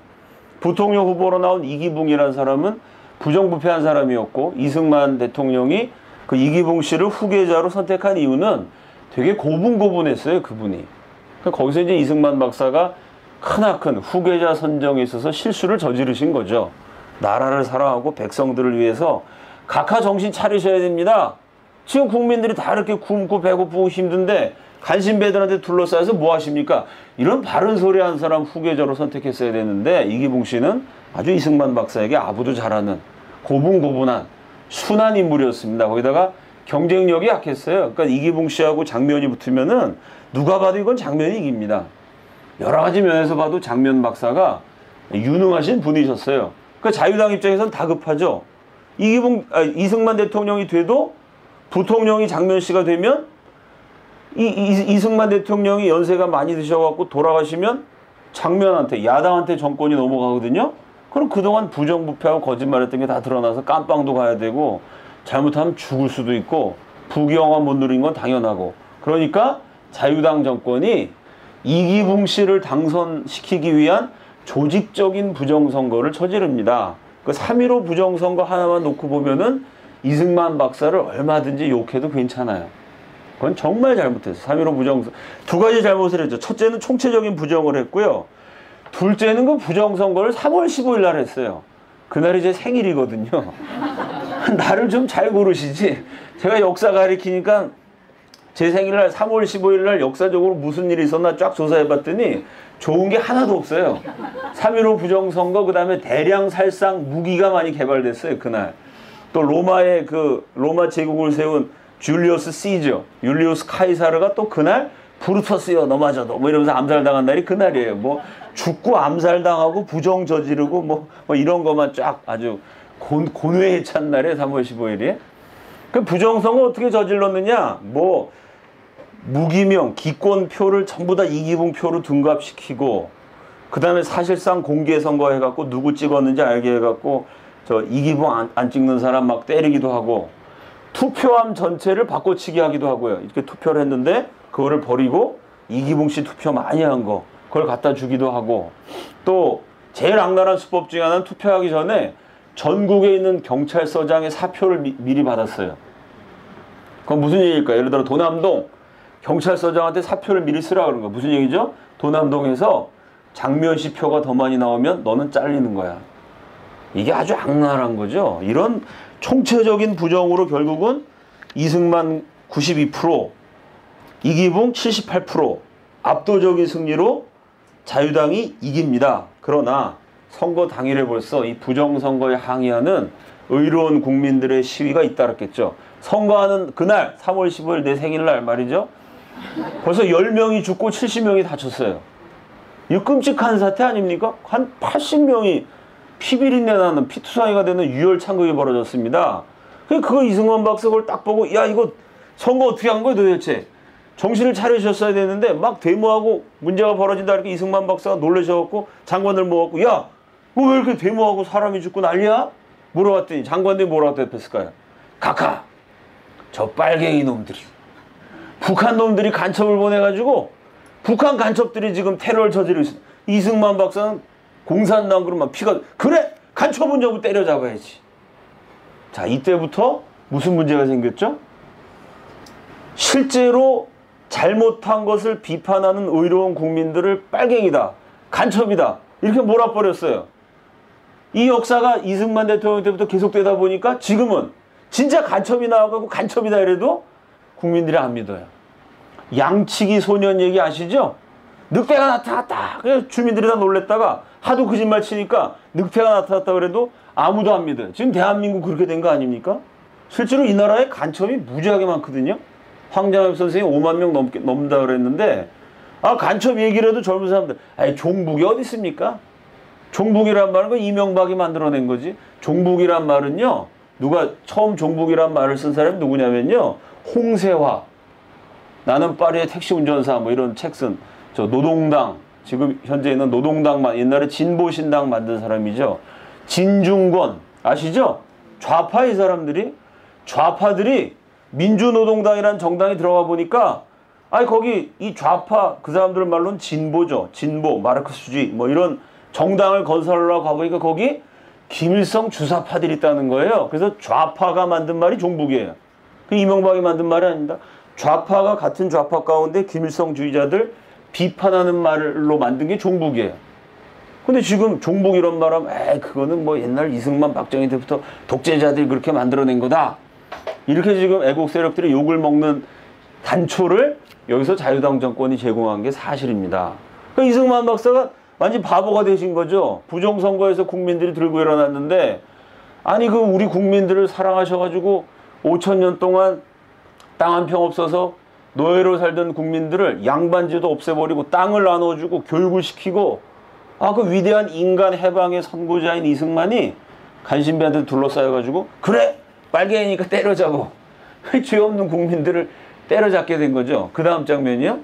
부통령 후보로 나온 이기붕이라는 사람은 부정부패한 사람이었고 이승만 대통령이 그 이기붕 씨를 후계자로 선택한 이유는 되게 고분고분했어요. 그분이. 거기서 이제 이승만 박사가 크나큰 후계자 선정에 있어서 실수를 저지르신 거죠. 나라를 사랑하고 백성들을 위해서 각하 정신 차리셔야 됩니다. 지금 국민들이 다 이렇게 굶고 배고프고 힘든데 간신배들한테 둘러싸여서 뭐 하십니까? 이런 바른 소리 하는 사람 후계자로 선택했어야 되는데 이기붕 씨는 아주 이승만 박사에게 아부도 잘하는 고분고분한 순한 인물이었습니다. 거기다가 경쟁력이 약했어요. 그러니까 이기붕 씨하고 장면이 붙으면은 누가 봐도 이건 장면이 이깁니다. 여러 가지 면에서 봐도 장면 박사가 유능하신 분이셨어요. 그러니까 자유당 입장에서는 다급하죠. 이승만 대통령이 돼도 부통령이 장면 씨가 되면 이승만 대통령이 연세가 많이 드셔갖고 돌아가시면 장면한테 야당한테 정권이 넘어가거든요. 그럼 그동안 부정부패하고 거짓말했던 게 다 드러나서 깜빵도 가야 되고 잘못하면 죽을 수도 있고 부귀영화 못 누린 건 당연하고 그러니까 자유당 정권이 이기붕 씨를 당선시키기 위한 조직적인 부정선거를 저지릅니다. 그 3.15 부정선거 하나만 놓고 보면은 이승만 박사를 얼마든지 욕해도 괜찮아요. 그건 정말 잘못했어요. 3.15 부정선거. 두 가지 잘못을 했죠. 첫째는 총체적인 부정을 했고요. 둘째는 그 부정선거를 3월 15일 날 했어요. 그날이 제 생일이거든요. 나를 좀 잘 고르시지. 제가 역사 가리키니까 제 생일날 3월 15일 날 역사적으로 무슨 일이 있었나 쫙 조사해봤더니 좋은 게 하나도 없어요. 3.15 부정선거 그다음에 대량 살상 무기가 많이 개발됐어요. 그날. 또 로마의 로마 제국을 세운 줄리우스 시저, 율리우스 카이사르가 또 그날 브루터스여 넘어져도 뭐 이러면서 암살당한 날이 그날이에요. 뭐 죽고 암살당하고 부정 저지르고 뭐 이런 것만 쫙 아주 고뇌에 찬 날에 3월 15일이. 그 부정선거 어떻게 저질렀느냐? 뭐 무기명, 기권표를 전부 다 이기붕표로 둔갑시키고, 그 다음에 사실상 공개선거 해갖고 누구 찍었는지 알게 해갖고 저 이기붕 안 찍는 사람 막 때리기도 하고, 투표함 전체를 바꿔치기 하기도 하고요. 이렇게 투표를 했는데 그거를 버리고 이기붕 씨 투표 많이 한 거 그걸 갖다 주기도 하고, 또 제일 악랄한 수법 중에 하나는 투표하기 전에 전국에 있는 경찰서장의 사표를 미리 받았어요. 그건 무슨 얘기일까요? 예를 들어 도남동 경찰서장한테 사표를 미리 쓰라 그런 거 무슨 얘기죠? 도남동에서 장면시 표가 더 많이 나오면 너는 잘리는 거야. 이게 아주 악랄한 거죠. 이런 총체적인 부정으로 결국은 이승만 92%, 이기붕 78%, 압도적인 승리로 자유당이 이깁니다. 그러나 선거 당일에 벌써 이 부정선거에 항의하는 의로운 국민들의 시위가 잇따랐겠죠. 선거하는 그날 3월 15일 내 생일날 말이죠. 벌써 10명이 죽고 70명이 다쳤어요. 이 끔찍한 사태 아닙니까? 한 80명이 피비린내 나는 피투성이가 되는 유혈창극이 벌어졌습니다. 그거 이승만 박사가 그걸 딱 보고 야 이거 선거 어떻게 한 거야 도대체. 정신을 차리셨어야 되는데 막 데모하고 문제가 벌어진다 이렇게 이승만 박사가 놀라셔갖고 장관들 모아갖고 야 뭐 왜 이렇게 데모하고 사람이 죽고 난리야? 물어봤더니 장관들이 뭐라고 대답했을까요? 각하 저 빨갱이 놈들이 북한 놈들이 간첩을 보내가지고 북한 간첩들이 지금 테러를 저지르고 있어. 이승만 박사는 공산당 그러면 피가 그래 간첩은 좀 때려잡아야지. 자 이때부터 무슨 문제가 생겼죠? 실제로 잘못한 것을 비판하는 의로운 국민들을 빨갱이다, 간첩이다 이렇게 몰아버렸어요. 이 역사가 이승만 대통령 때부터 계속되다 보니까 지금은 진짜 간첩이 나와가지고 간첩이다 이래도 국민들이 안 믿어요. 양치기 소년 얘기 아시죠? 늑대가 나타났다. 그래서 주민들이 다 놀랬다가 하도 거짓말 치니까 늑대가 나타났다 그래도 아무도 안 믿어요. 지금 대한민국 그렇게 된 거 아닙니까? 실제로 이 나라에 간첩이 무지하게 많거든요. 황장엽 선생이 5만 명 넘는다 그랬는데 아 간첩 얘기를 해도 젊은 사람들 아니 종북이 어디 있습니까? 종북이란 말은 그 이명박이 만들어낸 거지. 종북이란 말은요. 누가 처음 종북이란 말을 쓴 사람이 누구냐면요. 홍세화. 나는 파리의 택시 운전사 뭐 이런 책 쓴 저 노동당 지금 현재 있는 노동당만 옛날에 진보신당 만든 사람이죠. 진중권 아시죠? 좌파 이 사람들이 좌파들이 민주노동당이라는 정당이 들어가 보니까 아니 거기 이 좌파 그 사람들 말로는 진보죠. 진보 마르크스주의 뭐 이런 정당을 건설하려고 가보니까 거기 김일성 주사파들이 있다는 거예요. 그래서 좌파가 만든 말이 종북이에요. 그 이명박이 만든 말이 아닙니다. 좌파가 같은 좌파 가운데 김일성주의자들 비판하는 말로 만든 게 종북이에요. 근데 지금 종북 이런 말 하면 에이 그거는 뭐 옛날 이승만 박정희 때부터 독재자들이 그렇게 만들어낸 거다. 이렇게 지금 애국 세력들이 욕을 먹는 단초를 여기서 자유당 정권이 제공한 게 사실입니다. 그러니까 이승만 박사가 완전 바보가 되신 거죠. 부정선거에서 국민들이 들고 일어났는데 아니 그 우리 국민들을 사랑하셔가지고 5,000년 동안 땅 한 평 없어서 노예로 살던 국민들을 양반제도 없애버리고 땅을 나눠주고 교육을 시키고 아 그 위대한 인간 해방의 선구자인 이승만이 간신배한테 둘러싸여가지고 그래 빨갱이니까 때려잡어. 죄 없는 국민들을 때려잡게 된 거죠. 그 다음 장면이요.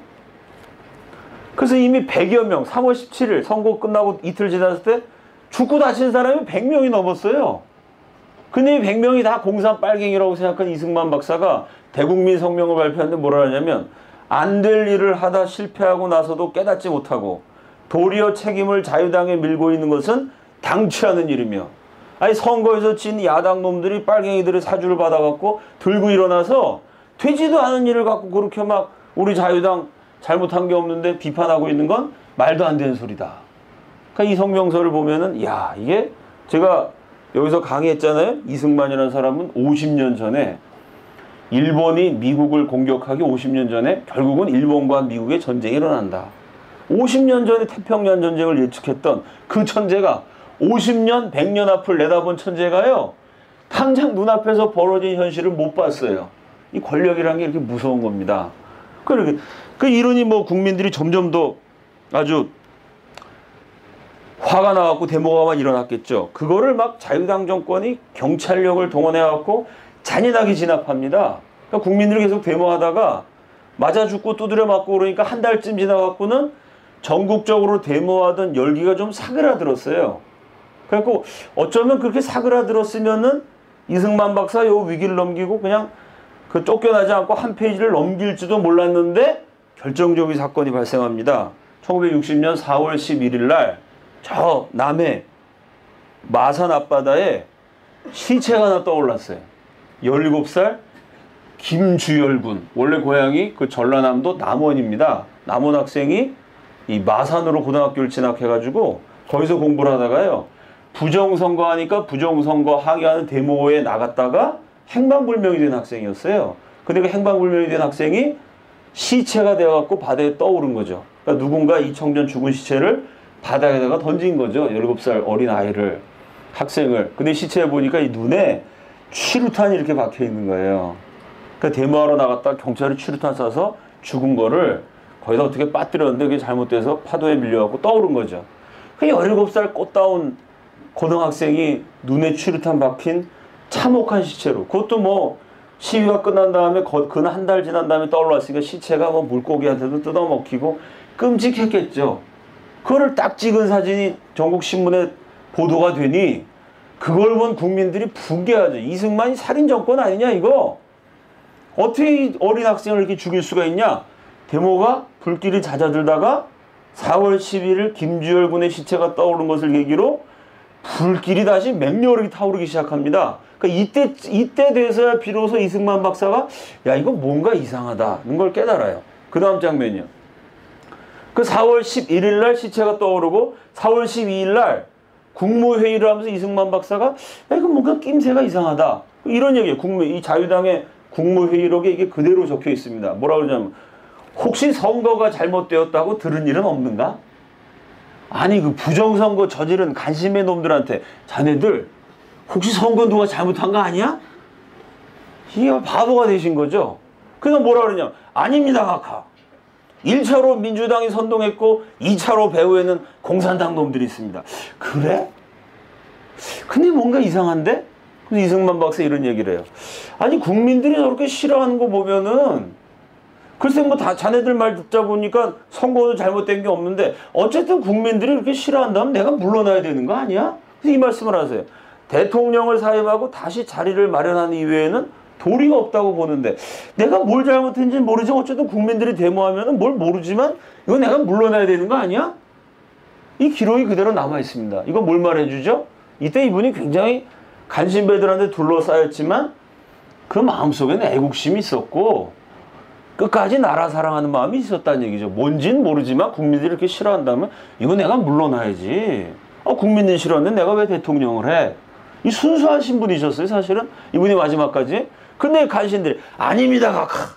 그래서 이미 100여 명 3월 17일 선거 끝나고 이틀 지났을 때 죽고 다친 사람이 100명이 넘었어요. 근데 이 100명이 다 공산 빨갱이라고 생각한 이승만 박사가 대국민 성명을 발표하는데 뭐라 하냐면 안 될 일을 하다 실패하고 나서도 깨닫지 못하고 도리어 책임을 자유당에 밀고 있는 것은 당치하는 일이며 아니 선거에서 진 야당 놈들이 빨갱이들의 사주를 받아갖고 들고 일어나서 되지도 않은 일을 갖고 그렇게 막 우리 자유당 잘못한 게 없는데 비판하고 있는 건 말도 안 되는 소리다. 그러니까 이 성명서를 보면은 야 이게 제가 여기서 강의했잖아요. 이승만이라는 사람은 50년 전에 일본이 미국을 공격하기 50년 전에 결국은 일본과 미국의 전쟁이 일어난다. 50년 전에 태평양 전쟁을 예측했던 그 천재가 50년, 100년 앞을 내다본 천재가요. 당장 눈앞에서 벌어진 현실을 못 봤어요. 이 권력이라는 게 이렇게 무서운 겁니다. 그 이러니 뭐 국민들이 점점 더 아주 화가 나갖고 데모가 막 일어났겠죠. 그거를 막 자유당 정권이 경찰력을 동원해갖고 잔인하게 진압합니다. 그러니까 국민들이 계속 데모하다가 맞아 죽고 두드려 맞고 그러니까 한 달쯤 지나갖고는 전국적으로 데모하던 열기가 좀 사그라들었어요. 그래갖고 어쩌면 그렇게 사그라들었으면은 이승만 박사 요 위기를 넘기고 그냥 그 쫓겨나지 않고 한 페이지를 넘길지도 몰랐는데 결정적인 사건이 발생합니다. 1960년 4월 11일 날 저 남해 마산 앞바다에 시체가 하나 떠올랐어요. 17살 김주열 군. 원래 고향이 그 전라남도 남원입니다. 남원 학생이 이 마산으로 고등학교를 진학해가지고 거기서 공부를 하다가요. 부정선거 하니까 부정선거 항의하는 데모에 나갔다가 행방불명이 된 학생이었어요. 근데 그 행방불명이 된 학생이 시체가 되어갖고 바다에 떠오른 거죠. 그러니까 누군가 이 청년 죽은 시체를 바다에다가 던진 거죠. 17살 어린 아이를, 학생을. 근데 시체에 보니까 이 눈에 취루탄이 이렇게 박혀 있는 거예요. 그러니까 데모하러 나갔다 경찰이 취루탄 쏴서 죽은 거를 거기다 어떻게 빠뜨렸는데 그게 잘못돼서 파도에 밀려갖고 떠오른 거죠. 그 17살 꽃다운 고등학생이 눈에 취루탄 박힌 참혹한 시체로, 그것도 뭐 시위가 끝난 다음에 근 한 달 지난 다음에 떠올랐으니까 시체가 뭐 물고기한테도 뜯어먹히고 끔찍했겠죠. 그거를 딱 찍은 사진이 전국신문에 보도가 되니 그걸 본 국민들이 분개하죠. 이승만이 살인정권 아니냐 이거. 어떻게 어린 학생을 이렇게 죽일 수가 있냐. 데모가 불길이 잦아들다가 4월 11일 김주열 군의 시체가 떠오른 것을 계기로 불길이 다시 맹렬하게 타오르기 시작합니다. 그러니까 이때 돼서야 비로소 이승만 박사가 야 이거 뭔가 이상하다는 걸 깨달아요. 그 다음 장면이요. 그 4월 11일 날 시체가 떠오르고 4월 12일 날 국무회의를 하면서 이승만 박사가 야 이거 뭔가 낌새가 이상하다. 이런 얘기예요. 이 자유당의 국무회의록에 이게 그대로 적혀 있습니다. 뭐라 그러냐면 혹시 선거가 잘못되었다고 들은 일은 없는가? 아니 그 부정선거 저지른 간심의 놈들한테 자네들 혹시 선거 누가 잘못한 거 아니야? 이게 바보가 되신 거죠. 그래서 뭐라 그러냐. 아닙니다 각하. 1차로 민주당이 선동했고 2차로 배후에는 공산당 놈들이 있습니다. 그래? 근데 뭔가 이상한데? 그래서 이승만 박사 이런 얘기를 해요. 아니 국민들이 저렇게 싫어하는 거 보면은 글쎄 뭐 다 자네들 말 듣자 보니까 선거도 잘못된 게 없는데 어쨌든 국민들이 이렇게 싫어한다면 내가 물러나야 되는 거 아니야? 그래서 이 말씀을 하세요. 대통령을 사임하고 다시 자리를 마련하는 이외에는 도리가 없다고 보는데 내가 뭘 잘못했는지 모르지 어쨌든 국민들이 데모하면은 뭘 모르지만 이거 내가 물러나야 되는 거 아니야? 이 기록이 그대로 남아 있습니다. 이거 뭘 말해주죠? 이때 이분이 굉장히 간신배들한테 둘러싸였지만 그 마음속에는 애국심이 있었고 끝까지 나라 사랑하는 마음이 있었다는 얘기죠. 뭔진 모르지만 국민들이 이렇게 싫어한다면 이거 내가 물러나야지. 국민들이 싫어하는데 내가 왜 대통령을 해? 이 순수하신 분이셨어요 사실은. 이분이 마지막까지. 근데 간신들이 아닙니다 각하.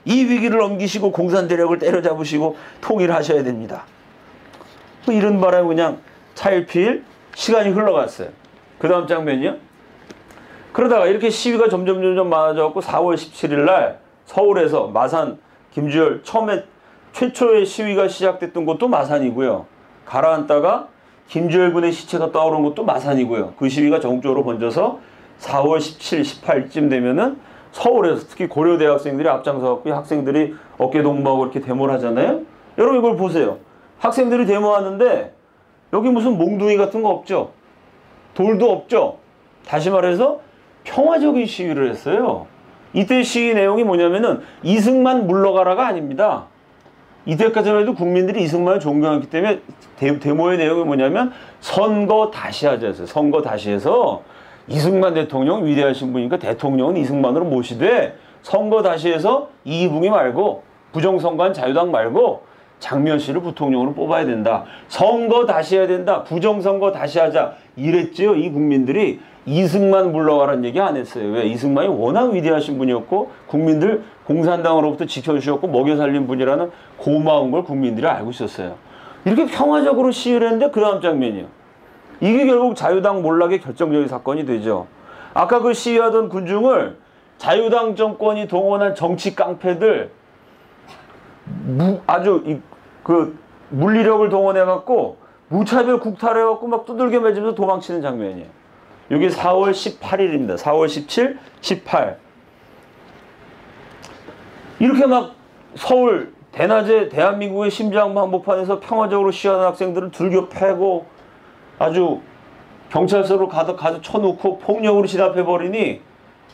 이 위기를 넘기시고 공산대력을 때려잡으시고 통일하셔야 됩니다. 뭐 이런 바람에 그냥 차일피일 시간이 흘러갔어요. 그 다음 장면이요. 그러다가 이렇게 시위가 점점 많아져갖고 4월 17일 날 서울에서 마산 김주열 최초의 시위가 시작됐던 곳도 마산이고요. 가라앉다가 김주열 군의 시체가 떠오른 것도 마산이고요. 그 시위가 전국적으로 번져서 4월 17, 18쯤 되면은 서울에서 특히 고려대 학생들이 앞장서갖고 학생들이 어깨동무하고 이렇게 데모를 하잖아요. 여러분 이걸 보세요. 학생들이 데모하는데 여기 무슨 몽둥이 같은 거 없죠? 돌도 없죠? 다시 말해서 평화적인 시위를 했어요. 이때 시위 내용이 뭐냐면은 이승만 물러가라가 아닙니다. 이때까지만 해도 국민들이 이승만을 존경했기 때문에 데모의 내용이 뭐냐면 선거 다시 하자였어요. 선거 다시 해서 이승만 대통령 위대하신 분이니까 대통령은 이승만으로 모시되 선거 다시 해서 이기붕이 말고 부정선거한 자유당 말고 장면 씨를 부통령으로 뽑아야 된다. 선거 다시 해야 된다. 부정선거 다시 하자. 이랬지요. 이 국민들이. 이승만 물러가라는 얘기 안 했어요. 왜? 이승만이 워낙 위대하신 분이었고 국민들 공산당으로부터 지켜주셨고 먹여 살린 분이라는 고마운 걸 국민들이 알고 있었어요. 이렇게 평화적으로 시위를 했는데 그 다음 장면이요. 이게 결국 자유당 몰락의 결정적인 사건이 되죠. 아까 그 시위하던 군중을 자유당 정권이 동원한 정치 깡패들 아주 그 물리력을 동원해갖고 무차별 국탈해갖고 막 두들겨 맞으면서 도망치는 장면이에요. 이게 4월 18일입니다. 4월 17, 18. 이렇게 막 서울 대낮에 대한민국의 심장 한복판에서 평화적으로 시위하는 학생들을 들겨 패고 아주 경찰서로 가득 쳐놓고 폭력으로 진압해버리니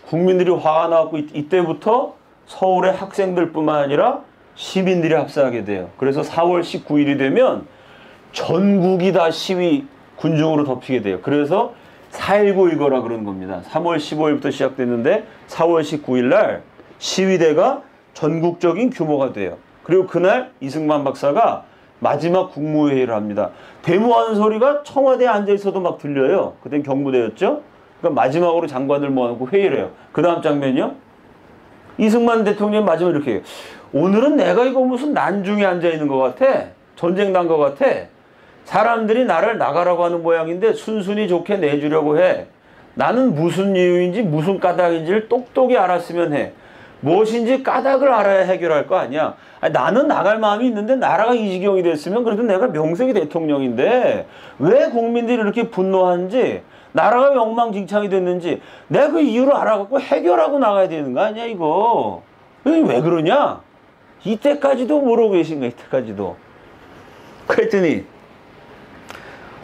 국민들이 화가 나고 이때부터 서울의 학생들뿐만 아니라 시민들이 합사하게 돼요. 그래서 4월 19일이 되면 전국이 다 시위 군중으로 덮이게 돼요. 그래서 4.19 이거라 그러는 겁니다. 3월 15일부터 시작됐는데 4월 19일 날 시위대가 전국적인 규모가 돼요. 그리고 그날 이승만 박사가 마지막 국무회의를 합니다. 데모하는 소리가 청와대에 앉아있어도 막 들려요. 그땐 경무대였죠. 그러니까 마지막으로 장관들 모아놓고 회의를 해요. 그 다음 장면이요. 이승만 대통령이 마지막에 이렇게 해요. 오늘은 내가 이거 무슨 난중에 앉아있는 것 같아. 전쟁 난 것 같아. 사람들이 나를 나가라고 하는 모양인데 순순히 좋게 내주려고 해. 나는 무슨 이유인지 무슨 까닭인지를 똑똑히 알았으면 해. 무엇인지 까닭을 알아야 해결할 거 아니야. 아니, 나는 나갈 마음이 있는데 나라가 이 지경이 됐으면 그래도 내가 명색이 대통령인데 왜 국민들이 이렇게 분노하는지 나라가 왜 엉망진창이 됐는지 내가 그 이유를 알아갖고 해결하고 나가야 되는 거 아니야 이거. 왜 그러냐? 이때까지도 모르고 계신 거야. 이때까지도. 그랬더니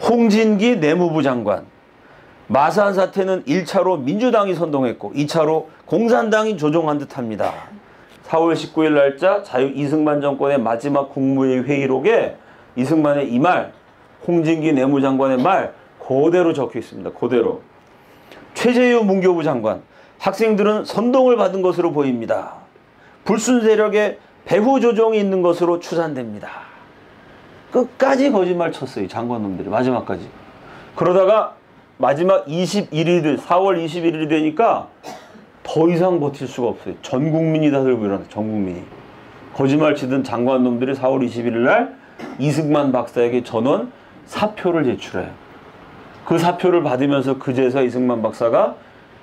홍진기 내무부 장관, 마산 사태는 1차로 민주당이 선동했고 2차로 공산당이 조종한 듯합니다. 4월 19일 날짜 이승만 정권의 마지막 국무회의 회의록에 이승만의 이 말, 홍진기 내무장관의 말 그대로 적혀 있습니다. 그대로. 최재유 문교부 장관, 학생들은 선동을 받은 것으로 보입니다. 불순 세력의 배후 조종이 있는 것으로 추산됩니다. 끝까지 거짓말 쳤어요. 장관놈들이 마지막까지. 그러다가 마지막 21일, 4월 21일이 되니까 더 이상 버틸 수가 없어요. 전 국민이 다 들고 일어나요. 전 국민이. 거짓말 치던 장관놈들이 4월 21일 날 이승만 박사에게 전원 사표를 제출해요. 그 사표를 받으면서 그제서 이승만 박사가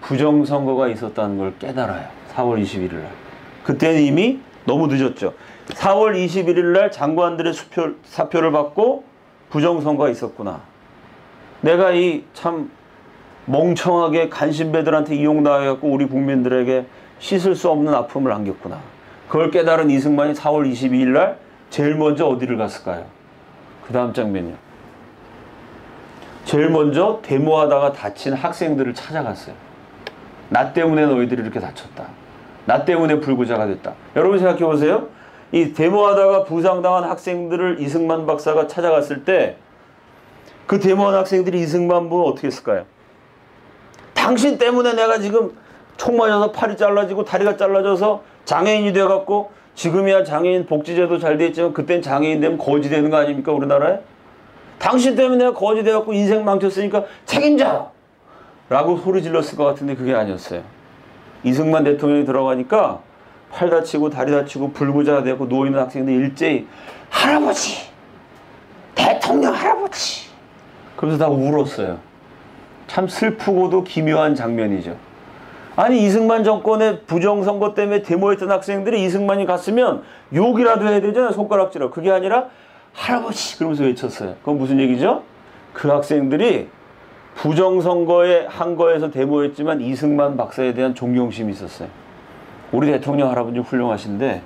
부정선거가 있었다는 걸 깨달아요. 4월 21일 날. 그때는 이미 너무 늦었죠. 4월 21일 날 장관들의 사표를 받고 부정선거가 있었구나. 내가 이 참 멍청하게 간신배들한테 이용당해갖고 우리 국민들에게 씻을 수 없는 아픔을 안겼구나. 그걸 깨달은 이승만이 4월 22일 날 제일 먼저 어디를 갔을까요? 그 다음 장면이요. 제일 먼저 데모하다가 다친 학생들을 찾아갔어요. 나 때문에 너희들이 이렇게 다쳤다. 나 때문에 불구자가 됐다. 여러분 생각해 보세요. 이 데모하다가 부상당한 학생들을 이승만 박사가 찾아갔을 때 그 데모한 학생들이 이승만 보면 어떻게 했을까요? 당신 때문에 내가 지금 총 맞아서 팔이 잘라지고 다리가 잘라져서 장애인이 돼갖고 지금이야 장애인 복지제도 잘 돼 있지만 그땐 장애인 되면 거지 되는 거 아닙니까 우리나라에? 당신 때문에 내가 거지 돼갖고 인생 망쳤으니까 책임져! 라고 소리 질렀을 것 같은데 그게 아니었어요. 이승만 대통령이 들어가니까 팔 다치고 다리 다치고 불구자가 되고 누워있는 학생들 일제히 할아버지! 대통령 할아버지! 그러면서 다 울었어요. 참 슬프고도 기묘한 장면이죠. 아니 이승만 정권의 부정선거 때문에 데모했던 학생들이 이승만이 갔으면 욕이라도 해야 되잖아요. 손가락질하고. 그게 아니라 할아버지 그러면서 외쳤어요. 그건 무슨 얘기죠? 그 학생들이 부정선거에 한 거에서 데모했지만 이승만 박사에 대한 존경심이 있었어요. 우리 대통령 할아버지 훌륭하신데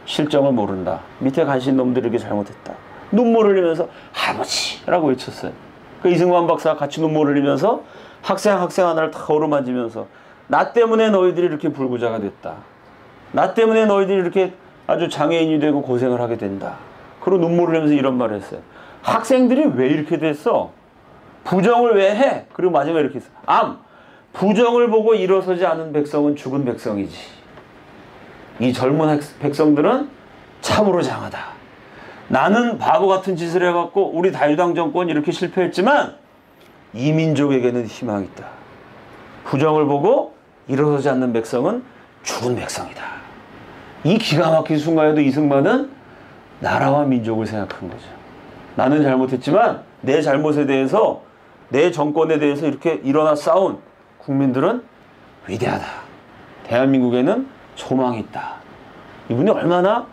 실정을 모른다. 밑에 가신 놈들이 이렇게 잘못했다. 눈물 흘리면서 할아버지라고 외쳤어요. 그 이승만 박사가 같이 눈물 흘리면서 학생 하나를 다 어루만지면서 나 때문에 너희들이 이렇게 불구자가 됐다. 나 때문에 너희들이 이렇게 아주 장애인이 되고 고생을 하게 된다. 그리고 눈물 흘리면서 이런 말을 했어요. 학생들이 왜 이렇게 됐어? 부정을 왜 해? 그리고 마지막에 이렇게 했어요. 부정을 보고 일어서지 않은 백성은 죽은 백성이지. 이 젊은 백성들은 참으로 장하다. 나는 바보 같은 짓을 해갖고 우리 자유당 정권이 이렇게 실패했지만 이 민족에게는 희망이 있다. 부정을 보고 일어서지 않는 백성은 죽은 백성이다. 이 기가 막힌 순간에도 이승만은 나라와 민족을 생각한 거죠. 나는 잘못했지만 내 잘못에 대해서 내 정권에 대해서 이렇게 일어나 싸운 국민들은 위대하다. 대한민국에는 소망이 있다. 이분이 얼마나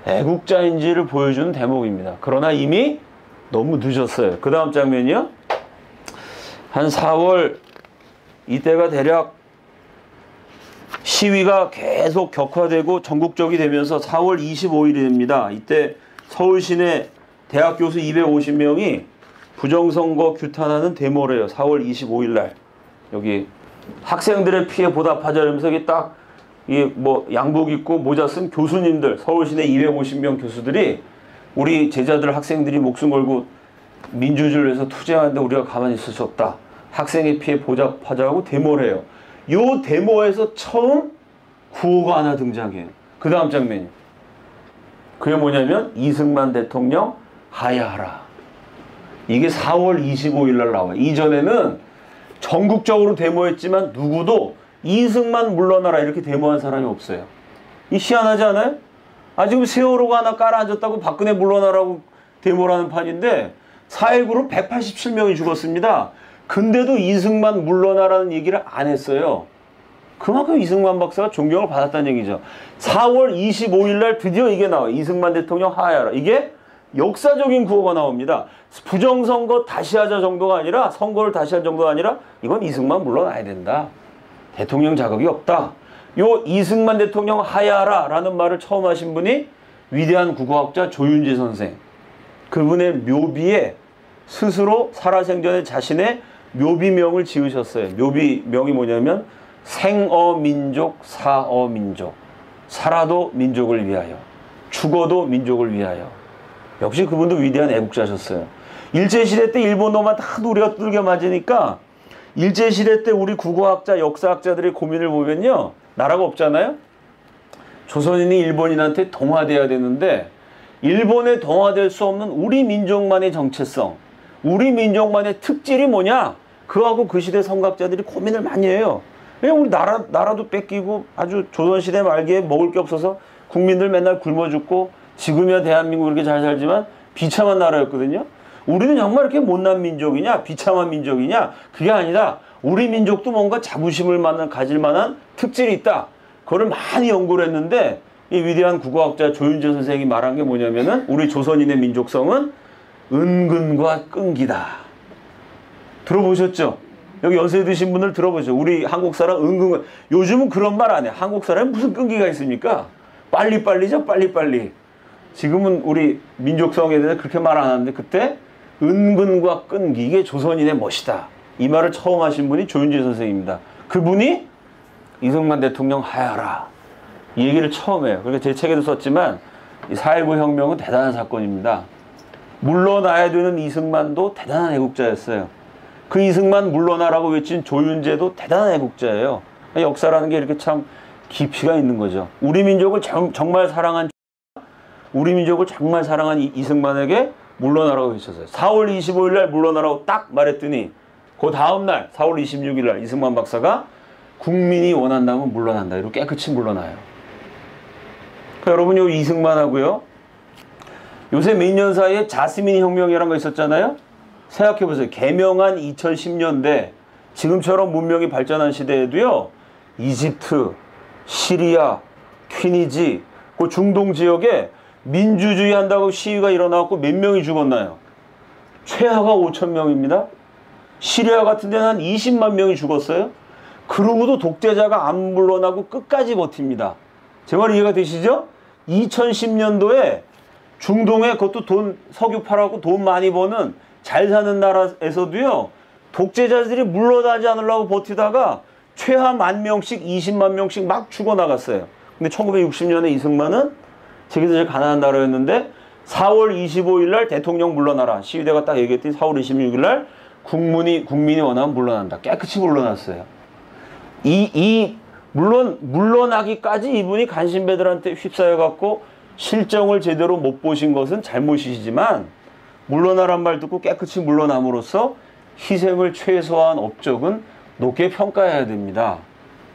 애국자인지를 보여주는 대목입니다. 그러나 이미 너무 늦었어요. 그 다음 장면이요. 한 4월 이때가 대략 시위가 계속 격화되고 전국적이 되면서 4월 25일이 됩니다. 이때 서울 시내 대학 교수 250명이 부정선거 규탄하는 데모를 해요. 4월 25일 날. 여기 학생들의 피해 보답하자 이러면서 이게 딱 이 뭐 양복 입고 모자 쓴 교수님들, 서울 시내 250명 교수들이 우리 제자들 학생들이 목숨 걸고 민주주의를 위해서 투쟁하는데 우리가 가만히 있을 수 없다. 학생의 피해 보답하자고 데모를 해요. 요 데모에서 처음 구호가 하나 등장해요. 그 다음 장면이. 그게 뭐냐면 이승만 대통령 하야하라. 이게 4월 25일 날 나와요. 이전에는 전국적으로 데모했지만 누구도 이승만 물러나라 이렇게 데모한 사람이 없어요. 이 희한하지 않아요? 아 지금 세월호가 하나 깔아앉았다고 박근혜 물러나라고 데모라는 판인데 4.19로 187명이 죽었습니다. 근데도 이승만 물러나라는 얘기를 안 했어요. 그만큼 이승만 박사가 존경을 받았다는 얘기죠. 4월 25일 날 드디어 이게 나와요. 이승만 대통령 하야하라. 이게 역사적인 구호가 나옵니다. 부정선거 다시 하자 정도가 아니라 선거를 다시 할 정도가 아니라 이건 이승만 물러나야 된다. 대통령 자격이 없다. 요 이승만 대통령 하야하라 라는 말을 처음 하신 분이 위대한 국어학자 조윤재 선생. 그분의 묘비에 스스로 살아생전에 자신의 묘비명을 지으셨어요. 묘비명이 뭐냐면 생어민족 사어민족. 살아도 민족을 위하여 죽어도 민족을 위하여. 역시 그분도 위대한 애국자셨어요. 일제시대 때 일본어만 하도 우리가 두들겨 맞으니까 일제시대 때 우리 국어학자 역사학자들의 고민을 보면요. 나라가 없잖아요. 조선인이 일본인한테 동화돼야 되는데 일본에 동화될 수 없는 우리 민족만의 정체성, 우리 민족만의 특질이 뭐냐? 그하고 그 시대 선각자들이 고민을 많이 해요. 그냥 우리 나라도 뺏기고 아주 조선시대 말기에 먹을 게 없어서 국민들 맨날 굶어 죽고 지금이야 대한민국 이렇게 잘 살지만 비참한 나라였거든요. 우리는 정말 이렇게 못난 민족이냐? 비참한 민족이냐? 그게 아니다. 우리 민족도 뭔가 자부심을 가질 만한 특질이 있다. 그거를 많이 연구를 했는데 이 위대한 국어학자 조윤재 선생이 말한 게 뭐냐면은 우리 조선인의 민족성은 은근과 끈기다. 들어보셨죠? 여기 연세 드신 분들 들어보죠. 우리 한국 사람 은근. 요즘은 그런 말 안 해. 한국 사람에 무슨 끈기가 있습니까? 빨리빨리죠. 빨리빨리. 지금은 우리 민족성에 대해서 그렇게 말 안 하는데 그때 은근과 끈기 이게 조선인의 멋이다. 이 말을 처음 하신 분이 조윤재 선생입니다. 그분이 이승만 대통령 하야하라. 이 얘기를 처음 해요. 그러니까 제 책에도 썼지만 이 4.19 혁명은 대단한 사건입니다. 물러나야 되는 이승만도 대단한 애국자였어요. 그 이승만 물러나라고 외친 조윤재도 대단한 애국자예요. 역사라는 게 이렇게 참 깊이가 있는 거죠. 우리 민족을 정말 사랑한 이승만에게 물러나라고 외쳤어요. 4월 25일 날 물러나라고 딱 말했더니 그 다음 날 4월 26일 날 이승만 박사가 국민이 원한다면 물러난다. 이렇게 깨끗이 물러나요. 그러니까 여러분 요 이승만하고요. 요새 몇 년 사이에 자스민 혁명이라는 거 있었잖아요. 생각해보세요. 개명한 2010년대 지금처럼 문명이 발전한 시대에도요. 이집트, 시리아, 튀니지 그 중동 지역에 민주주의 한다고 시위가 일어나고 몇 명이 죽었나요? 최하가 5,000명입니다. 시리아 같은 데는 한 20만 명이 죽었어요. 그러고도 독재자가 안 물러나고 끝까지 버팁니다. 제 말 이해가 되시죠? 2010년도에 중동에 그것도 석유 팔아고 돈 많이 버는 잘 사는 나라에서도요. 독재자들이 물러나지 않으려고 버티다가 최하 10,000명씩 20만 명씩 막 죽어나갔어요. 근데 1960년에 이승만은 세계에서 제일 가난한 나라였는데 4월 25일 날 대통령 물러나라. 시위대가 딱 얘기했더니 4월 26일 날 국민이 원하면 물러난다. 깨끗이 물러났어요. 물러나기까지 이분이 간신배들한테 휩싸여갖고 실정을 제대로 못 보신 것은 잘못이시지만 물러나란 말 듣고 깨끗이 물러남으로써 희생을 최소화한 업적은 높게 평가해야 됩니다.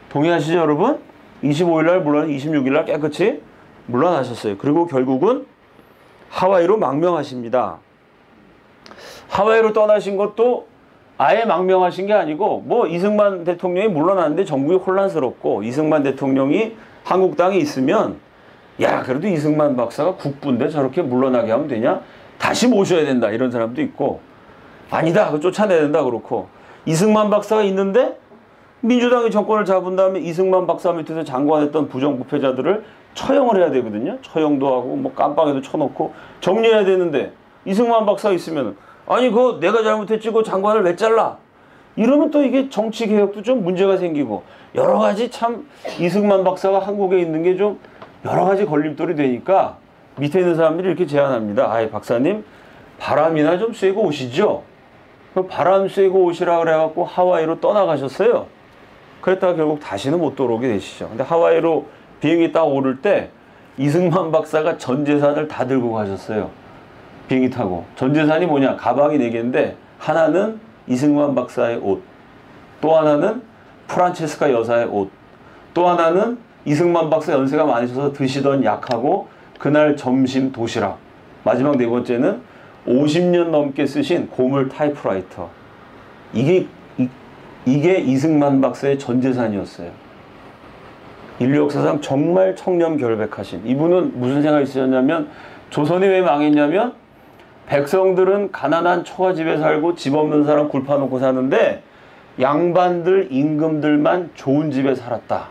동의하시죠 여러분? 25일 날 물러나 26일 날 깨끗이 물러나셨어요. 그리고 결국은 하와이로 망명하십니다. 하와이로 떠나신 것도 아예 망명하신 게 아니고 뭐 이승만 대통령이 물러났는데 전국이 혼란스럽고 이승만 대통령이 한국 땅에 있으면 야 그래도 이승만 박사가 국부인데 저렇게 물러나게 하면 되냐? 다시 모셔야 된다 이런 사람도 있고, 아니다 그거 쫓아내야 된다 그렇고, 이승만 박사가 있는데 민주당이 정권을 잡은 다음에 이승만 박사 밑에서 장관했던 부정부패자들을 처형을 해야 되거든요. 처형도 하고 뭐 깜빵에도 쳐놓고 정리해야 되는데, 이승만 박사가 있으면 아니 그거 내가 잘못했지 그 장관을 왜 잘라? 이러면 또 이게 정치개혁도 좀 문제가 생기고, 여러 가지 참 이승만 박사가 한국에 있는 게 좀 여러 가지 걸림돌이 되니까 밑에 있는 사람들이 이렇게 제안합니다. 아이 박사님 바람이나 좀 쐬고 오시죠. 바람 쐬고 오시라 그래갖고 하와이로 떠나가셨어요. 그랬다가 결국 다시는 못 돌아오게 되시죠. 근데 하와이로 비행기 딱 오를 때 이승만 박사가 전 재산을 다 들고 가셨어요. 비행기 타고. 전 재산이 뭐냐? 가방이 4개인데 하나는 이승만 박사의 옷, 또 하나는 프란체스카 여사의 옷, 또 하나는 이승만 박사 연세가 많으셔서 드시던 약하고 그날 점심 도시락, 마지막 4번째는 50년 넘게 쓰신 고물 타이프라이터. 이게 이승만 박사의 전 재산이었어요. 인류 역사상 정말 청렴결백하신 이분은 무슨 생각이 있으셨냐면, 조선이 왜 망했냐면 백성들은 가난한 초가집에 살고 집 없는 사람 굴 파놓고 사는데 양반들 임금들만 좋은 집에 살았다.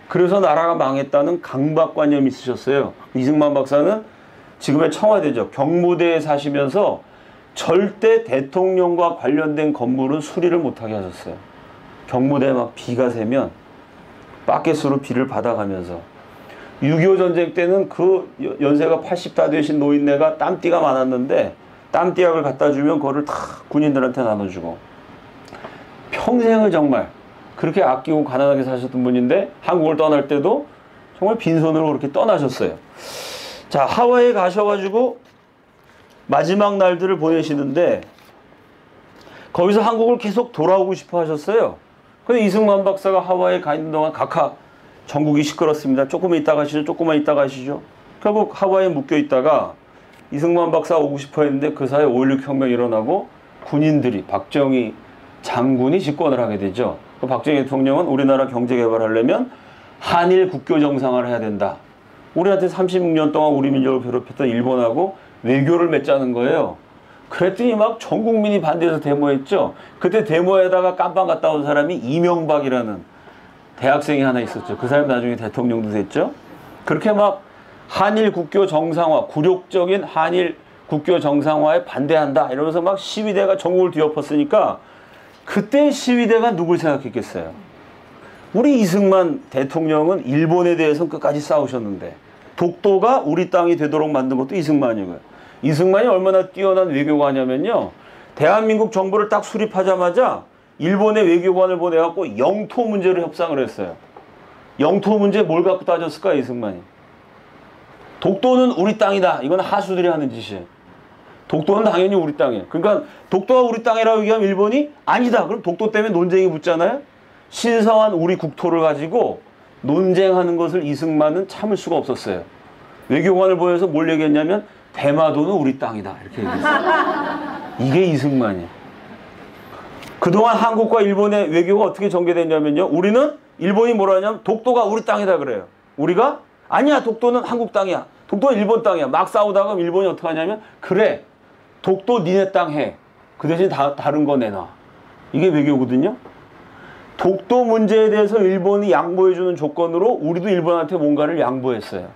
그래서 나라가 망했다는 강박관념이 있으셨어요. 이승만 박사는 지금의 청와대죠. 경무대에 사시면서 절대 대통령과 관련된 건물은 수리를 못하게 하셨어요. 경무대에 막 비가 새면 바켓으로 비를 받아가면서, 6.25 전쟁 때는 그 연세가 80 다 되신 노인네가 땀띠가 많았는데 땀띠약을 갖다 주면 그거를 다 군인들한테 나눠주고, 평생을 정말 그렇게 아끼고 가난하게 사셨던 분인데 한국을 떠날 때도 정말 빈손으로 그렇게 떠나셨어요. 자, 하와이에 가셔가지고 마지막 날들을 보내시는데 거기서 한국을 계속 돌아오고 싶어 하셨어요. 근데 이승만 박사가 하와이에 가 있는 동안 각하 전국이 시끄럽습니다. 조금만 있다 가시죠. 조금만 있다 가시죠. 결국 하와이에 묶여 있다가 이승만 박사 오고 싶어 했는데 그 사이에 5.16 혁명이 일어나고 군인들이, 박정희 장군이 집권을 하게 되죠. 박정희 대통령은 우리나라 경제 개발하려면 한일 국교 정상화를 해야 된다. 우리한테 36년 동안 우리 민족을 괴롭혔던 일본하고 외교를 맺자는 거예요. 그랬더니 막 전 국민이 반대해서 데모했죠. 그때 데모에다가 깜빵 갔다 온 사람이 이명박이라는 대학생이 하나 있었죠. 그 사람 나중에 대통령도 됐죠. 그렇게 막 한일 국교 정상화, 굴욕적인 한일 국교 정상화에 반대한다 이러면서 막 시위대가 전국을 뒤엎었으니까, 그때 시위대가 누굴 생각했겠어요? 우리 이승만 대통령은 일본에 대해서는 끝까지 싸우셨는데 독도가 우리 땅이 되도록 만든 것도 이승만이고요. 이승만이 얼마나 뛰어난 외교관이냐면요, 대한민국 정부를 딱 수립하자마자 일본의 외교관을 보내갖고 영토 문제를 협상을 했어요. 영토 문제 뭘 갖고 따졌을까 이승만이? 독도는 우리 땅이다. 이건 하수들이 하는 짓이에요. 독도는 당연히 우리 땅이에요. 그러니까 독도가 우리 땅이라고 얘기하면 일본이 아니다. 그럼 독도 때문에 논쟁이 붙잖아요. 신성한 우리 국토를 가지고 논쟁하는 것을 이승만은 참을 수가 없었어요. 외교관을 보내서 뭘 얘기했냐면 대마도는 우리 땅이다. 이렇게 얘기했어요. 이게 이승만이에요. 그동안 한국과 일본의 외교가 어떻게 전개됐냐면요, 우리는 일본이 뭐라 하냐면 독도가 우리 땅이다 그래요. 우리가 아니야, 독도는 한국 땅이야. 독도는 일본 땅이야. 막 싸우다가 일본이 어떻게 하냐면 그래, 독도 니네 땅 해. 그 대신 다른 거 내놔. 이게 외교거든요. 독도 문제에 대해서 일본이 양보해주는 조건으로 우리도 일본한테 뭔가를 양보했어요.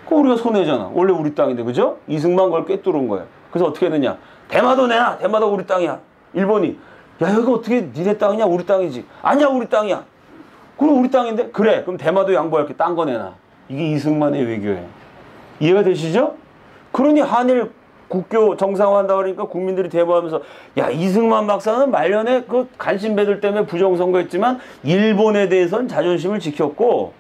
그거 우리가 손해잖아. 원래 우리 땅인데, 그죠? 이승만 걸 꿰뚫은 거예요. 그래서 어떻게 했느냐. 대마도 내놔. 대마도 우리 땅이야. 일본이 야, 여기 어떻게 니네 땅이냐? 우리 땅이지. 아니야, 우리 땅이야. 그럼 우리 땅인데? 그래, 그럼 대마도 양보할게. 딴 거 내놔. 이게 이승만의 외교예요. 이해가 되시죠? 그러니 한일 국교 정상화한다 그러니까 국민들이 대모하면서, 야, 이승만 박사는 말년에 그 간신배들 때문에 부정선거했지만 일본에 대해서는 자존심을 지켰고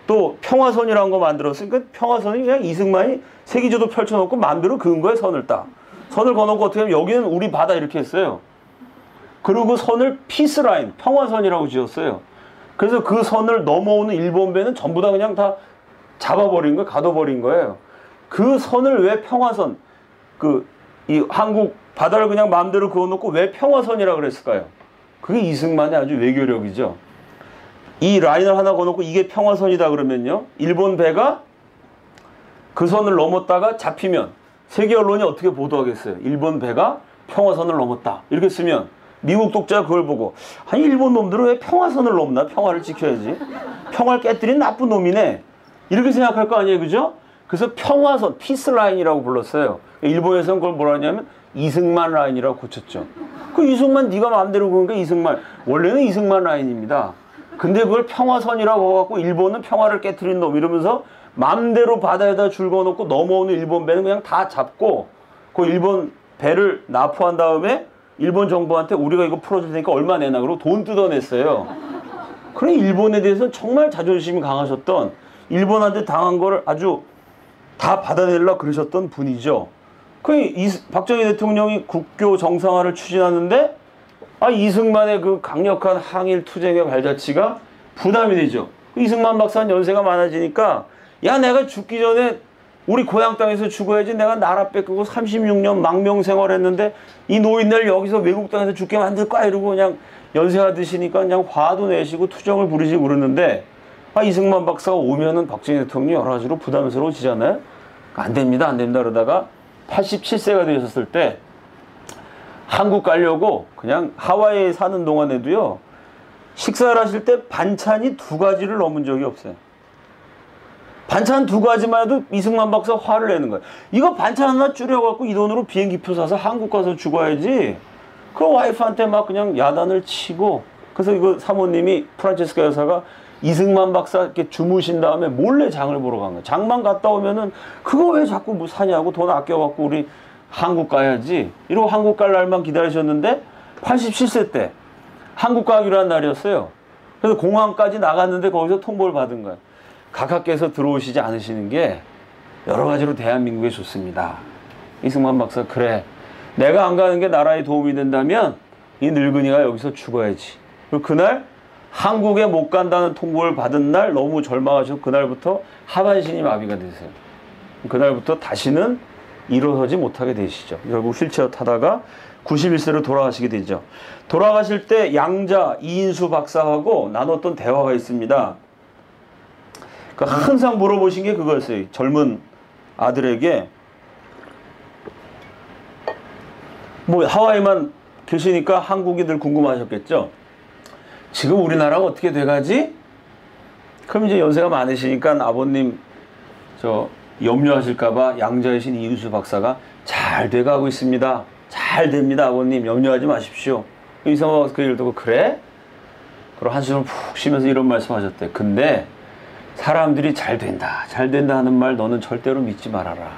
또 평화선이라는 거 만들었으니까 평화선이 그냥 이승만이 세기조도 펼쳐놓고 마음대로 그은 거예요. 선을 딱. 선을 거놓고 어떻게 하면 여기는 우리 바다 이렇게 했어요. 그리고 그 선을 피스라인, 평화선이라고 지었어요. 그래서 그 선을 넘어오는 일본 배는 전부 다 그냥 다 잡아버린 거예요. 가둬버린 거예요. 그 선을 왜 평화선, 이 한국 바다를 그냥 마음대로 그어놓고 왜 평화선이라고 그랬을까요? 그게 이승만의 아주 외교력이죠. 이 라인을 하나 그어놓고 이게 평화선이다 그러면요, 일본 배가 그 선을 넘었다가 잡히면 세계 언론이 어떻게 보도하겠어요? 일본 배가 평화선을 넘었다. 이렇게 쓰면 미국 독자가 그걸 보고 아니 일본 놈들은 왜 평화선을 넘나? 평화를 지켜야지. 평화를 깨뜨린 나쁜 놈이네. 이렇게 생각할 거 아니에요. 그죠? 그래서 평화선, 피스라인이라고 불렀어요. 일본에서는 그걸 뭐라 하냐면 이승만 라인이라고 고쳤죠. 그 이승만 네가 마음대로 그러니까 이승만. 원래는 이승만 라인입니다. 근데 그걸 평화선이라고 해갖고 일본은 평화를 깨뜨린 놈 이러면서 마음대로 바다에다 줄 그어놓고 넘어오는 일본 배는 그냥 다 잡고 그 일본 배를 납포한 다음에 일본 정부한테 우리가 이거 풀어줄 테니까 얼마 내나 그러고 돈 뜯어냈어요. 그래 일본에 대해서 정말 자존심이 강하셨던 일본한테 당한 거를 아주 다 받아내려고 그러셨던 분이죠. 박정희 대통령이 국교 정상화를 추진하는데 이승만의 그 강력한 항일 투쟁의 발자취가 부담이 되죠. 이승만 박사는 연세가 많아지니까 야 내가 죽기 전에 우리 고향 땅에서 죽어야지 내가 나라 뺏기고 36년 망명 생활했는데 이 노인네를 여기서 외국 땅에서 죽게 만들 거야 이러고 그냥 연세가 드시니까 그냥 화도 내시고 투정을 부리시고 그러는데 이승만 박사가 오면은 박정희 대통령이 여러 가지로 부담스러워지잖아요. 안 됩니다 그러다가 87세가 되셨을 때 한국 가려고 그냥 하와이에 사는 동안에도요 식사를 하실 때 반찬이 2가지를 넘은 적이 없어요. 반찬 2가지만 해도 이승만 박사 화를 내는 거예요. 이거 반찬 하나 줄여갖고 이 돈으로 비행기표 사서 한국 가서 죽어야지. 그 와이프한테 막 그냥 야단을 치고 그래서 이거 사모님이 프란체스카 여사가 이승만 박사 이렇게 주무신 다음에 몰래 장을 보러 간 거예요. 장만 갔다 오면은 그거 왜 자꾸 뭐 사냐고 돈 아껴갖고 우리 한국 가야지. 이러고 한국 갈 날만 기다리셨는데 87세 때 한국 가기로 한 날이었어요. 그래서 공항까지 나갔는데 거기서 통보를 받은 거예요. 가깝게서 들어오시지 않으시는 게 여러 가지로 대한민국에 좋습니다. 이승만 박사 그래 내가 안 가는 게 나라에 도움이 된다면 이 늙은이가 여기서 죽어야지. 그리고 그날 한국에 못 간다는 통보를 받은 날 너무 절망하셔서 그날부터 하반신이 마비가 되세요. 그날부터 다시는 일어서지 못하게 되시죠. 결국 휠체어 타다가 91세로 돌아가시게 되죠. 돌아가실 때 양자 이인수 박사하고 나눴던 대화가 있습니다. 항상 물어보신 게 그거였어요. 젊은 아들에게 뭐 하와이만 계시니까 한국이 늘 궁금하셨겠죠. 지금 우리나라가 어떻게 돼가지? 그럼 이제 연세가 많으시니까 아버님 염려하실까봐 양자이신 이인수 박사가 잘 돼가고 있습니다. 잘 됩니다 아버님 염려하지 마십시오. 이승만 박사 그 얘기를 듣고 그래? 그럼 한숨을 푹 쉬면서 이런 말씀하셨대. 근데 사람들이 잘 된다 하는 말 너는 절대로 믿지 말아라.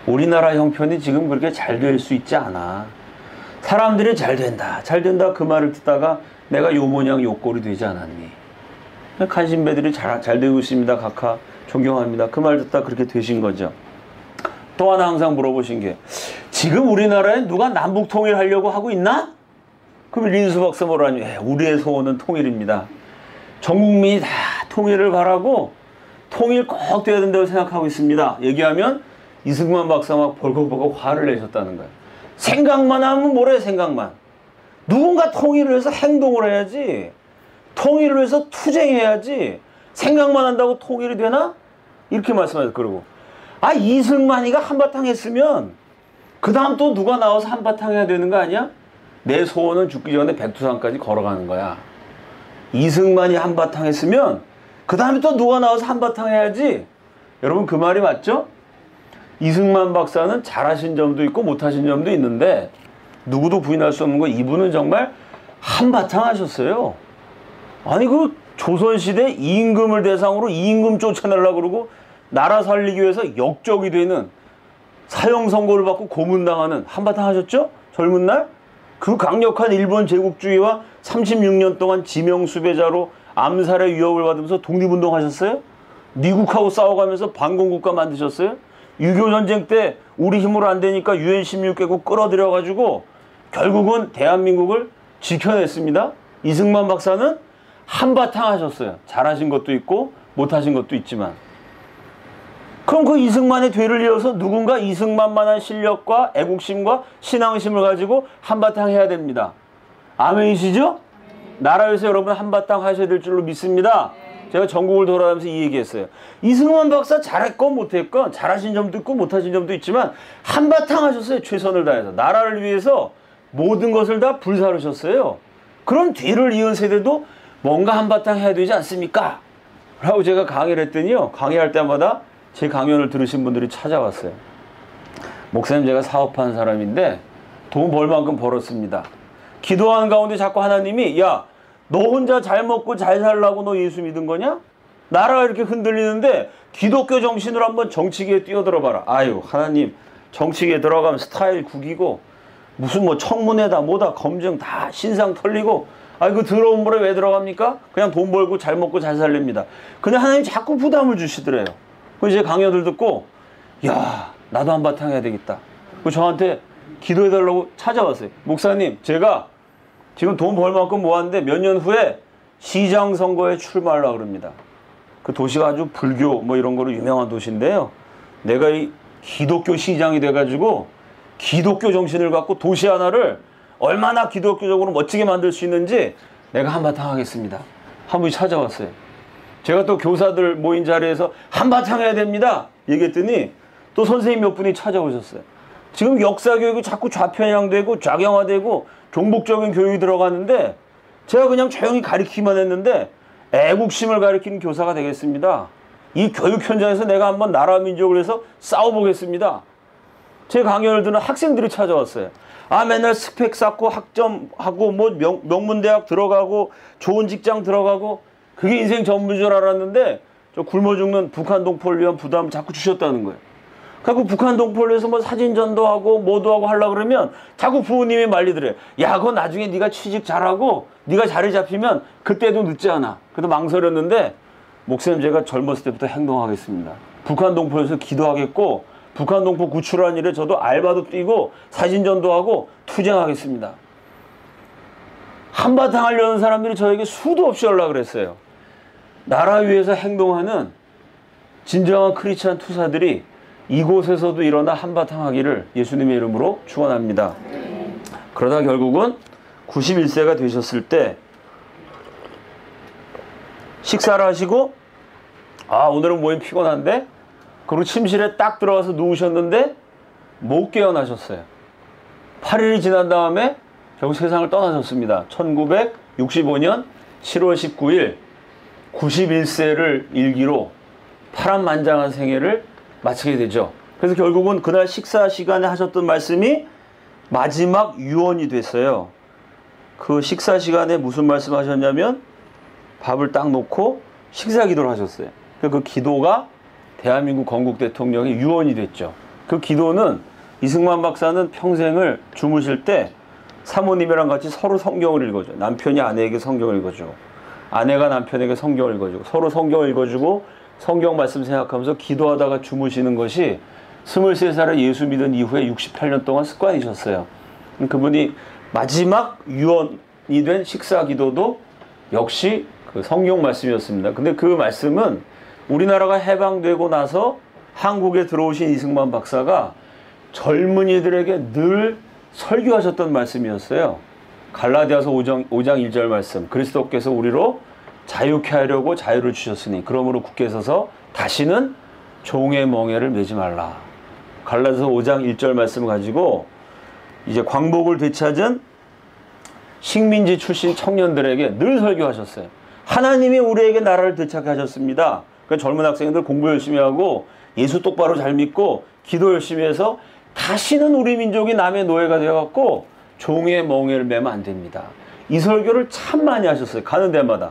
우리나라 형편이 지금 그렇게 잘 될 수 있지 않아. 사람들이 잘 된다 그 말을 듣다가 내가 요 모양 요 꼴이 되지 않았니? 간신배들이 잘 되고 있습니다 각하 존경합니다. 그 말 듣다 그렇게 되신 거죠. 또 하나 항상 물어보신 게 지금 우리나라에 누가 남북 통일하려고 하고 있나? 그럼 린수 박사 뭐라니? 우리의 소원은 통일입니다. 전 국민이 다 통일을 바라고 통일 꼭 돼야 된다고 생각하고 있습니다. 얘기하면 이승만 박사 막 벌컥벌컥 화를 내셨다는 거예요. 생각만 하면 뭐래 생각만. 누군가 통일을 해서 행동을 해야지. 통일을 위해서 투쟁해야지. 생각만 한다고 통일이 되나? 이렇게 말씀하셨어요. 그러고 이승만이가 한바탕 했으면 그 다음 또 누가 나와서 한바탕 해야 되는 거 아니야? 내 소원은 죽기 전에 백두산까지 걸어가는 거야. 이승만이 한바탕 했으면 그 다음에 또 누가 나와서 한바탕 해야지. 여러분 그 말이 맞죠? 이승만 박사는 잘하신 점도 있고 못하신 점도 있는데 누구도 부인할 수 없는 거 이분은 정말 한바탕 하셨어요. 아니 그 조선시대 임금을 대상으로 임금 쫓아내려고 그러고 나라 살리기 위해서 역적이 되는 사형 선고를 받고 고문당하는 한바탕 하셨죠? 젊은 날? 그 강력한 일본 제국주의와 36년 동안 지명수배자로 암살의 위협을 받으면서 독립운동하셨어요? 미국하고 싸워가면서 반공국가 만드셨어요? 6.25 전쟁 때 우리 힘으로 안 되니까 UN 16개국 끌어들여가지고 결국은 대한민국을 지켜냈습니다. 이승만 박사는 한바탕 하셨어요. 잘하신 것도 있고 못하신 것도 있지만. 그럼 그 이승만의 뒤를 이어서 누군가 이승만만한 실력과 애국심과 신앙심을 가지고 한바탕 해야 됩니다. 아멘이시죠? 나라 위해서 여러분 한바탕 하셔야 될 줄로 믿습니다. 제가 전국을 돌아다니면서 이 얘기했어요. 이승만 박사 잘했건 못했건 잘하신 점도 있고 못하신 점도 있지만 한바탕 하셨어요. 최선을 다해서. 나라를 위해서 모든 것을 다 불사르셨어요. 그럼 뒤를 이은 세대도 뭔가 한바탕 해야 되지 않습니까? 라고 제가 강의를 했더니요. 강의할 때마다 제 강연을 들으신 분들이 찾아왔어요. 목사님, 제가 사업하는 사람인데 돈 벌 만큼 벌었습니다. 기도하는 가운데 자꾸 하나님이 야, 너 혼자 잘 먹고 잘 살라고 너 예수 믿은 거냐? 나라가 이렇게 흔들리는데 기독교 정신으로 한번 정치계에 뛰어들어 봐라. 아유, 하나님, 정치계에 들어가면 스타일 구기고 무슨 뭐 청문회다 뭐다 검증 다 신상 털리고, 아이 그 더러운 물에 왜 들어갑니까? 그냥 돈 벌고 잘 먹고 잘 살립니다. 근데 하나님 자꾸 부담을 주시더래요. 그래서 제 강연을 듣고 야, 나도 한바탕 해야 되겠다. 그 저한테 기도해달라고 찾아왔어요. 목사님, 제가 지금 돈 벌 만큼 모았는데 몇 년 후에 시장 선거에 출마하려고 그럽니다. 그 도시가 아주 불교 뭐 이런 거로 유명한 도시인데요. 내가 이 기독교 시장이 돼가지고 기독교 정신을 갖고 도시 하나를 얼마나 기독교적으로 멋지게 만들 수 있는지 내가 한바탕 하겠습니다. 한 분이 찾아왔어요. 제가 또 교사들 모인 자리에서 한바탕 해야 됩니다 얘기했더니 또 선생님 몇 분이 찾아오셨어요. 지금 역사교육이 자꾸 좌편향되고 좌경화되고 종북적인 교육이 들어가는데 제가 그냥 조용히 가르치기만 했는데 애국심을 가르치는 교사가 되겠습니다. 이 교육 현장에서 내가 한번 나라 민족을 위해서 싸워보겠습니다. 제 강연을 듣는 학생들이 찾아왔어요. 아, 맨날 스펙 쌓고 학점하고 뭐 명문대학 들어가고 좋은 직장 들어가고 그게 인생 전부인 줄 알았는데 저 굶어 죽는 북한 동포를 위한 부담을 자꾸 주셨다는 거예요. 그래서 북한 동포를 위해서 뭐 사진전도 하고 뭐도 하고 하려고 그러면 자꾸 부모님이 말리더래요. 야, 그거 나중에 네가 취직 잘하고 네가 자리 잡히면 그때도 늦지 않아. 그래도 망설였는데 목사님, 제가 젊었을 때부터 행동하겠습니다. 북한 동포에서 기도하겠고 북한 동포 구출하는 일에 저도 알바도 뛰고 사진전도 하고 투쟁하겠습니다. 한바탕 하려는 사람들이 저에게 수도 없이 연락을 했어요. 나라 위해서 행동하는 진정한 크리스찬 투사들이 이곳에서도 일어나 한바탕 하기를 예수님의 이름으로 축원합니다. 그러다 결국은 91세가 되셨을 때 식사를 하시고 아, 오늘은 모임 피곤한데? 그리고 침실에 딱 들어가서 누우셨는데 못 깨어나셨어요. 8일이 지난 다음에 결국 세상을 떠나셨습니다. 1965년 7월 19일 91세를 일기로 파란만장한 생애를 마치게 되죠. 그래서 결국은 그날 식사 시간에 하셨던 말씀이 마지막 유언이 됐어요. 그 식사 시간에 무슨 말씀 하셨냐면 밥을 딱 놓고 식사 기도를 하셨어요. 그 기도가 대한민국 건국 대통령의 유언이 됐죠. 그 기도는 이승만 박사는 평생을 주무실 때 사모님이랑 같이 서로 성경을 읽어줘요. 남편이 아내에게 성경을 읽어주고 아내가 남편에게 성경을 읽어주고 서로 성경을 읽어주고 성경 말씀 생각하면서 기도하다가 주무시는 것이 23살에 예수 믿은 이후에 68년 동안 습관이셨어요. 그분이 마지막 유언이 된 식사 기도도 역시 그 성경 말씀이었습니다. 근데 그 말씀은 우리나라가 해방되고 나서 한국에 들어오신 이승만 박사가 젊은이들에게 늘 설교하셨던 말씀이었어요. 갈라디아서 5장 1절 말씀. 그리스도께서 우리로 자유케 하려고 자유를 주셨으니 그러므로 굳게 서서 다시는 종의 멍에를 매지 말라. 갈라디아서 5장 1절 말씀을 가지고 이제 광복을 되찾은 식민지 출신 청년들에게 늘 설교하셨어요. 하나님이 우리에게 나라를 되찾게 하셨습니다. 그러니까 젊은 학생들 공부 열심히 하고 예수 똑바로 잘 믿고 기도 열심히 해서 다시는 우리 민족이 남의 노예가 되어갖고 종의 멍에를 매면 안 됩니다. 이 설교를 참 많이 하셨어요. 가는 데마다.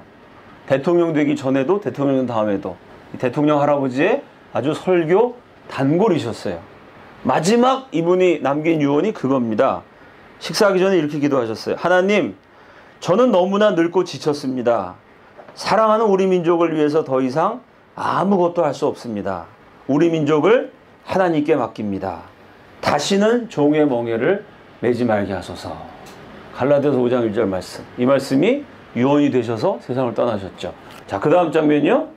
대통령 되기 전에도 대통령 다음에도 대통령 할아버지의 아주 설교 단골이셨어요. 마지막 이분이 남긴 유언이 그겁니다. 식사하기 전에 이렇게 기도하셨어요. 하나님, 저는 너무나 늙고 지쳤습니다. 사랑하는 우리 민족을 위해서 더 이상 아무것도 할 수 없습니다. 우리 민족을 하나님께 맡깁니다. 다시는 종의 멍에를 매지 말게 하소서. 갈라디아서 5장 1절 말씀. 이 말씀이 유언이 되셔서 세상을 떠나셨죠. 자, 그 다음 장면이요.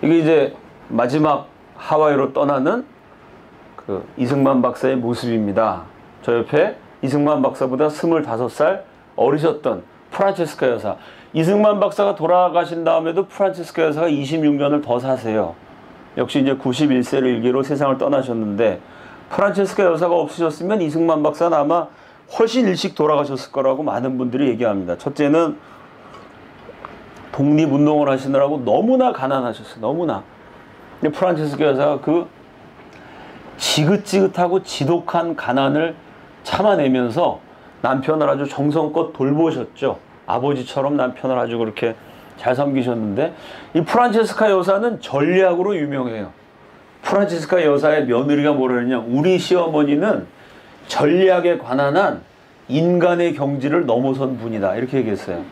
이게 이제 마지막 하와이로 떠나는 그 이승만 박사의 모습입니다. 저 옆에 이승만 박사보다 25살 어리셨던 프란체스카 여사. 이승만 박사가 돌아가신 다음에도 프란치스카 여사가 26년을 더 사세요. 역시 이제 91세를 일기로 세상을 떠나셨는데, 프란치스카 여사가 없으셨으면 이승만 박사는 아마 훨씬 일찍 돌아가셨을 거라고 많은 분들이 얘기합니다. 첫째는 독립운동을 하시느라고 너무나 가난하셨어요. 너무나. 근데 프란치스카 여사가 그 지긋지긋하고 지독한 가난을 참아내면서 남편을 아주 정성껏 돌보셨죠. 아버지처럼 남편을 아주 그렇게 잘 섬기셨는데, 이 프란치스카 여사는 전략으로 유명해요. 프란치스카 여사의 며느리가 뭐라 그러냐, 우리 시어머니는 전략에 관한 한 인간의 경지를 넘어선 분이다, 이렇게 얘기했어요.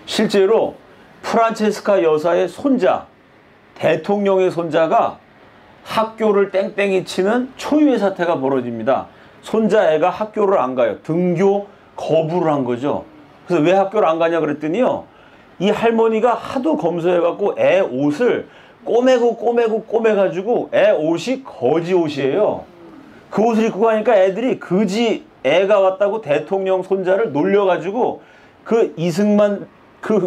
실제로 프란치스카 여사의 손자, 대통령의 손자가 학교를 땡땡이 치는 초유의 사태가 벌어집니다. 손자 애가 학교를 안 가요. 등교 거부를 한 거죠. 그래서 왜 학교를 안 가냐 그랬더니요, 이 할머니가 하도 검소해갖고 애 옷을 꼬매가지고 애 옷이 거지 옷이에요. 그 옷을 입고 가니까 애들이 그지 애가 왔다고 대통령 손자를 놀려가지고 그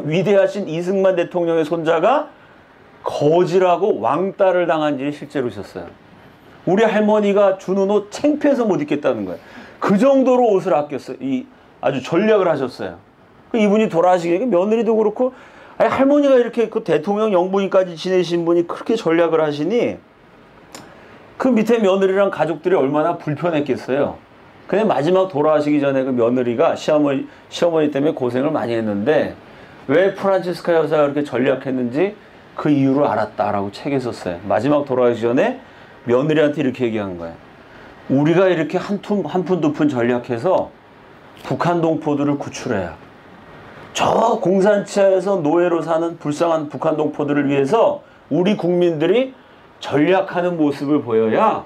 위대하신 이승만 대통령의 손자가 거지라고 왕따를 당한 일이 실제로 있었어요. 우리 할머니가 주는 옷 창피해서 못 입겠다는 거예요. 그 정도로 옷을 아꼈어요. 아주 전략을 하셨어요. 이분이 돌아가시기에 며느리도 그렇고, 아니, 할머니가 이렇게 그 대통령 영부인까지 지내신 분이 그렇게 전략을 하시니 그 밑에 며느리랑 가족들이 얼마나 불편했겠어요. 근데 마지막 돌아가시기 전에 그 며느리가 시어머니 때문에 고생을 많이 했는데, 왜 프란치스카 여사가 그렇게 전략했는지 그 이유를 알았다라고 책에 썼어요. 마지막 돌아가시기 전에 며느리한테 이렇게 얘기한 거예요. 우리가 이렇게 한 푼 두 푼 전략해서 북한 동포들을 구출해야, 저 공산치하에서 노예로 사는 불쌍한 북한 동포들을 위해서 우리 국민들이 전략하는 모습을 보여야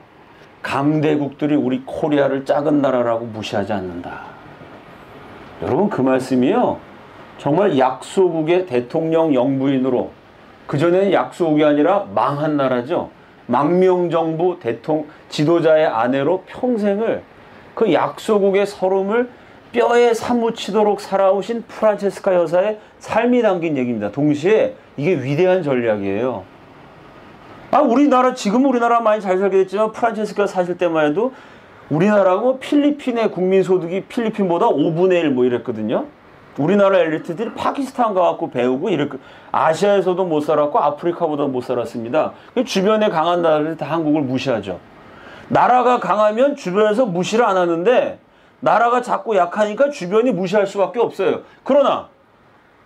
강대국들이 우리 코리아를 작은 나라라고 무시하지 않는다. 여러분, 그 말씀이요, 정말 약소국의 대통령 영부인으로, 그전에는 약소국이 아니라 망한 나라죠. 망명정부 지도자의 아내로 평생을 그 약소국의 서름을 뼈에 사무치도록 살아오신 프란체스카 여사의 삶이 담긴 얘기입니다. 동시에 이게 위대한 전략이에요. 지금 우리나라 많이 잘 살게 됐지만, 프란체스카 사실 때만 해도 우리나라하고 필리핀의 국민소득이 필리핀보다 5분의 1 뭐 이랬거든요. 우리나라 엘리트들이 파키스탄 가갖고 배우고 아시아에서도 못 살았고 아프리카보다 못 살았습니다. 주변에 강한 나라들이 다 한국을 무시하죠. 나라가 강하면 주변에서 무시를 안 하는데, 나라가 자꾸 약하니까 주변이 무시할 수밖에 없어요. 그러나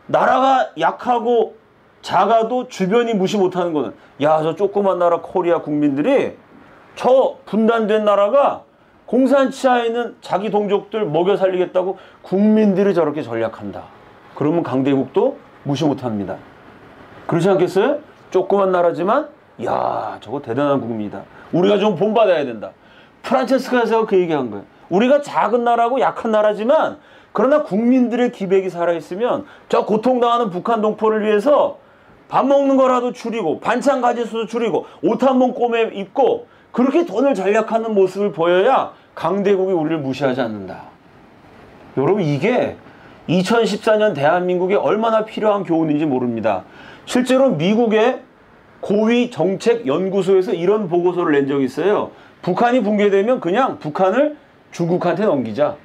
나라가 약하고 작아도 주변이 무시 못하는 거는, 야, 저 조그만 나라 코리아 국민들이 저 분단된 나라가 공산치하에 있는 자기 동족들 먹여 살리겠다고 국민들이 저렇게 전략한다. 그러면 강대국도 무시 못합니다. 그렇지 않겠어요? 조그만 나라지만, 야, 저거 대단한 국민이다. 우리가 좀 본받아야 된다. 프란체스카에서 그 얘기한 거예요. 우리가 작은 나라고 약한 나라지만, 그러나 국민들의 기백이 살아있으면 저 고통당하는 북한 동포를 위해서 밥 먹는 거라도 줄이고 반찬 가짓수도 줄이고 옷 한 번 꼬매 입고 그렇게 돈을 전략하는 모습을 보여야 강대국이 우리를 무시하지 않는다. 여러분, 이게 2014년 대한민국에 얼마나 필요한 교훈인지 모릅니다. 실제로 미국의 고위 정책연구소에서 이런 보고서를 낸 적이 있어요. 북한이 붕괴되면 그냥 북한을 중국한테 넘기자.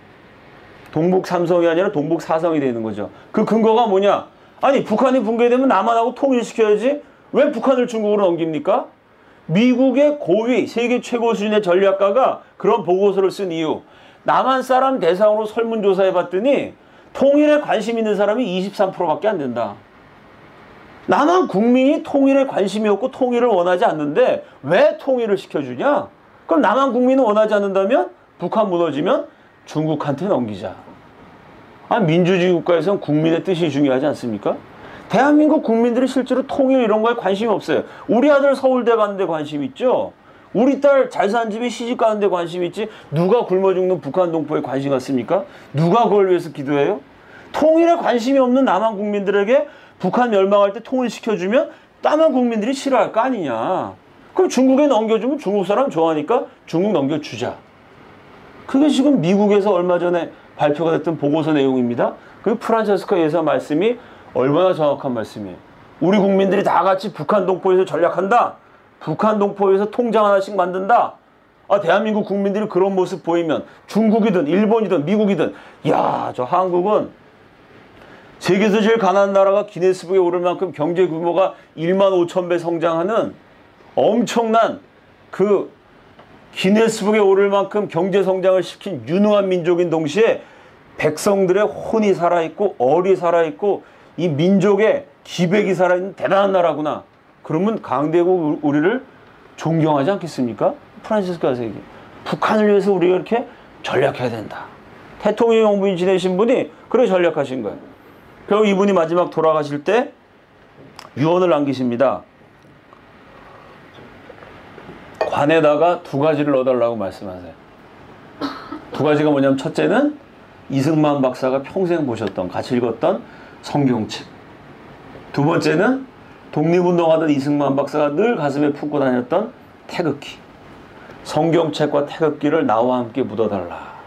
동북 삼성이 아니라 동북 사성이 되는 거죠. 그 근거가 뭐냐? 아니, 북한이 붕괴되면 남한하고 통일시켜야지 왜 북한을 중국으로 넘깁니까? 미국의 고위, 세계 최고 수준의 전략가가 그런 보고서를 쓴 이유, 남한 사람 대상으로 설문조사해 봤더니 통일에 관심 있는 사람이 23%밖에 안 된다. 남한 국민이 통일에 관심이 없고 통일을 원하지 않는데 왜 통일을 시켜주냐? 그럼 남한 국민은 원하지 않는다면 북한 무너지면 중국한테 넘기자. 민주주의 국가에서는 국민의 뜻이 중요하지 않습니까? 대한민국 국민들이 실제로 통일 이런 거에 관심이 없어요. 우리 아들 서울대 가는데 관심 있죠? 우리 딸 잘 사는 집에 시집 가는데 관심 있지, 누가 굶어 죽는 북한 동포에 관심 갖습니까? 누가 그걸 위해서 기도해요? 통일에 관심이 없는 남한 국민들에게 북한 멸망할 때 통일시켜주면 남한 국민들이 싫어할 거 아니냐. 그럼 중국에 넘겨주면 중국 사람 좋아하니까 중국 넘겨주자. 그게 지금 미국에서 얼마 전에 발표가 됐던 보고서 내용입니다. 그 프란체스카 여사 말씀이 얼마나 정확한 말씀이에요. 우리 국민들이 다 같이 북한 동포에서 전략한다. 북한 동포에서 통장 하나씩 만든다. 아, 대한민국 국민들이 그런 모습 보이면 중국이든 일본이든 미국이든 야, 저 한국은 세계에서 제일 가난한 나라가 기네스북에 오를 만큼 경제 규모가 1만 5천 배 성장하는 엄청난 그 기네스북에 오를 만큼 경제 성장을 시킨 유능한 민족인 동시에 백성들의 혼이 살아있고 얼이 살아있고 이 민족의 기백이 살아있는 대단한 나라구나. 그러면 강대국 우리를 존경하지 않겠습니까? 프란시스코에서 얘기. 북한을 위해서 우리가 이렇게 전략해야 된다. 대통령 영부인 지내신 분이 그래 전략하신 거예요. 결국 이분이 마지막 돌아가실 때 유언을 남기십니다. 관에다가 두 가지를 넣어달라고 말씀하세요. 두 가지가 뭐냐면 첫째는 이승만 박사가 평생 보셨던 같이 읽었던 성경책. 두 번째는 독립운동하던 이승만 박사가 늘 가슴에 품고 다녔던 태극기. 성경책과 태극기를 나와 함께 묻어달라.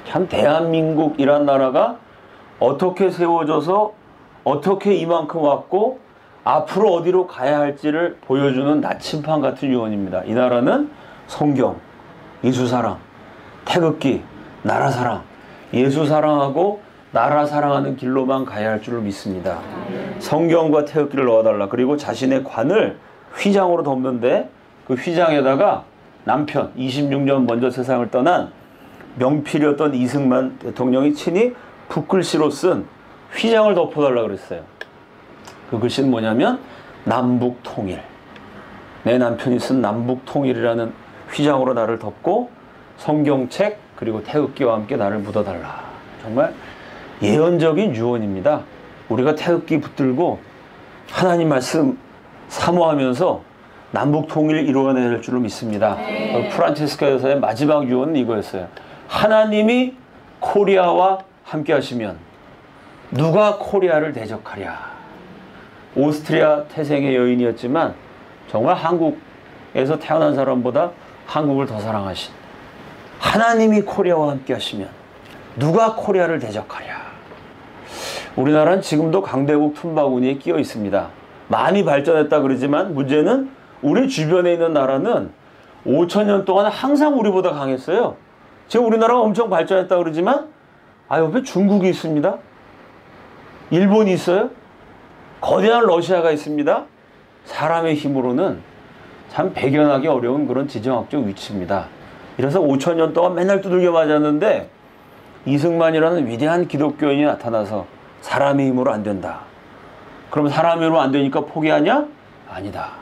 참 대한민국이란 나라가 어떻게 세워져서 어떻게 이만큼 왔고 앞으로 어디로 가야 할지를 보여주는 나침판 같은 유언입니다. 이 나라는 성경, 예수사랑, 태극기, 나라사랑, 예수사랑하고 나라사랑하는 길로만 가야 할 줄로 믿습니다. 성경과 태극기를 넣어달라. 그리고 자신의 관을 휘장으로 덮는데 그 휘장에다가 남편 26년 먼저 세상을 떠난 명필이었던 이승만 대통령이 친히 붓글씨로 쓴 휘장을 덮어달라 그랬어요. 그 글씨는 뭐냐면 남북통일. 내 남편이 쓴 남북통일이라는 휘장으로 나를 덮고 성경책 그리고 태극기와 함께 나를 묻어달라. 정말 예언적인 유언입니다. 우리가 태극기 붙들고 하나님 말씀 사모하면서 남북통일을 이루어낼 줄로 믿습니다. 프란체스카 여사의 마지막 유언은 이거였어요. 하나님이 코리아와 함께 하시면 누가 코리아를 대적하랴. 오스트리아 태생의 여인이었지만 정말 한국에서 태어난 사람보다 한국을 더 사랑하신 하나님이 코리아와 함께 하시면 누가 코리아를 대적하랴. 우리나라는 지금도 강대국 틈바구니에 끼어 있습니다. 많이 발전했다 그러지만 문제는 우리 주변에 있는 나라는 5,000년 동안 항상 우리보다 강했어요. 지금 우리나라가 엄청 발전했다 그러지만 옆에 중국이 있습니다. 일본이 있어요. 거대한 러시아가 있습니다. 사람의 힘으로는 참 배견하기 어려운 그런 지정학적 위치입니다. 이래서 5,000년 동안 맨날 두들겨 맞았는데 이승만이라는 위대한 기독교인이 나타나서 사람의 힘으로 안 된다. 그럼 사람의 힘으로 안 되니까 포기하냐? 아니다.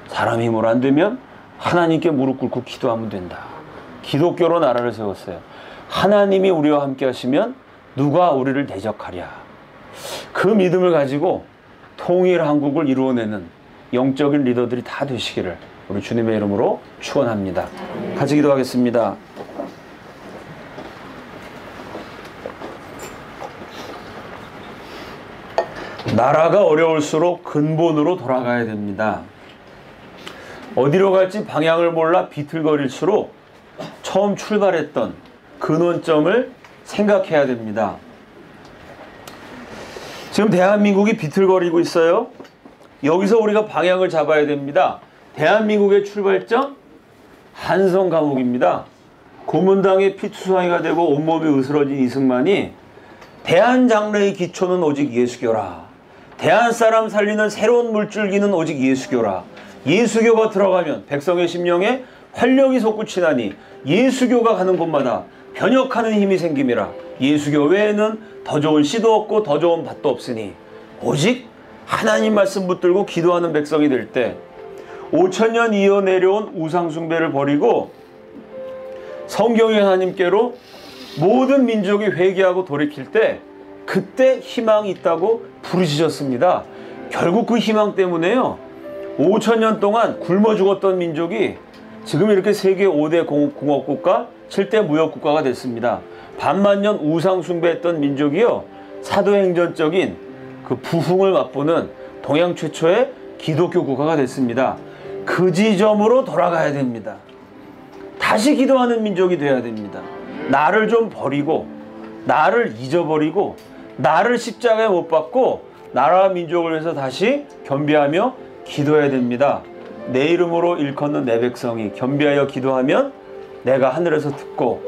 사람의 힘으로 안 되면 하나님께 무릎 꿇고 기도하면 된다. 기독교로 나라를 세웠어요. 하나님이 우리와 함께 하시면 누가 우리를 대적하랴. 그 믿음을 가지고 통일 한국을 이루어내는 영적인 리더들이 다 되시기를 우리 주님의 이름으로 축원합니다. 같이 기도하겠습니다. 나라가 어려울수록 근본으로 돌아가야 됩니다. 어디로 갈지 방향을 몰라 비틀거릴수록 처음 출발했던 근원점을 생각해야 됩니다. 지금 대한민국이 비틀거리고 있어요. 여기서 우리가 방향을 잡아야 됩니다. 대한민국의 출발점 한성 감옥입니다. 고문당의 피투성이가 되고 온몸이 으스러진 이승만이 대한장래의 기초는 오직 예수교라. 대한사람 살리는 새로운 물줄기는 오직 예수교라. 예수교가 들어가면 백성의 심령에 활력이 솟구치나니 예수교가 가는 곳마다 변혁하는 힘이 생김이라. 예수교 외에는 더 좋은 씨도 없고 더 좋은 밭도 없으니 오직 하나님 말씀 붙들고 기도하는 백성이 될 때 5,000년 이어 내려온 우상숭배를 버리고 성경의 하나님께로 모든 민족이 회개하고 돌이킬 때 그때 희망이 있다고 부르짖었습니다. 결국 그 희망 때문에요. 5,000년 동안 굶어 죽었던 민족이 지금 이렇게 세계 5대 공업국가, 7대 무역국가가 됐습니다. 반만년 우상숭배했던 민족이요. 사도행전적인 그 부흥을 맛보는 동양 최초의 기독교 국가가 됐습니다. 그 지점으로 돌아가야 됩니다. 다시 기도하는 민족이 되어야 됩니다. 나를 좀 버리고 나를 잊어버리고 나를 십자가에 못 박고 나라와 민족을 위해서 다시 겸비하며 기도해야 됩니다. 내 이름으로 일컫는 내 백성이 겸비하여 기도하면 내가 하늘에서 듣고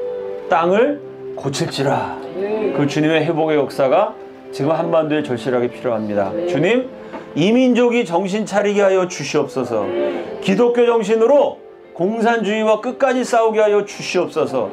땅을 고칠지라. 그 주님의 회복의 역사가 지금 한반도에 절실하게 필요합니다. 주님, 이 민족이 정신 차리게 하여 주시옵소서. 기독교 정신으로 공산주의와 끝까지 싸우게 하여 주시옵소서.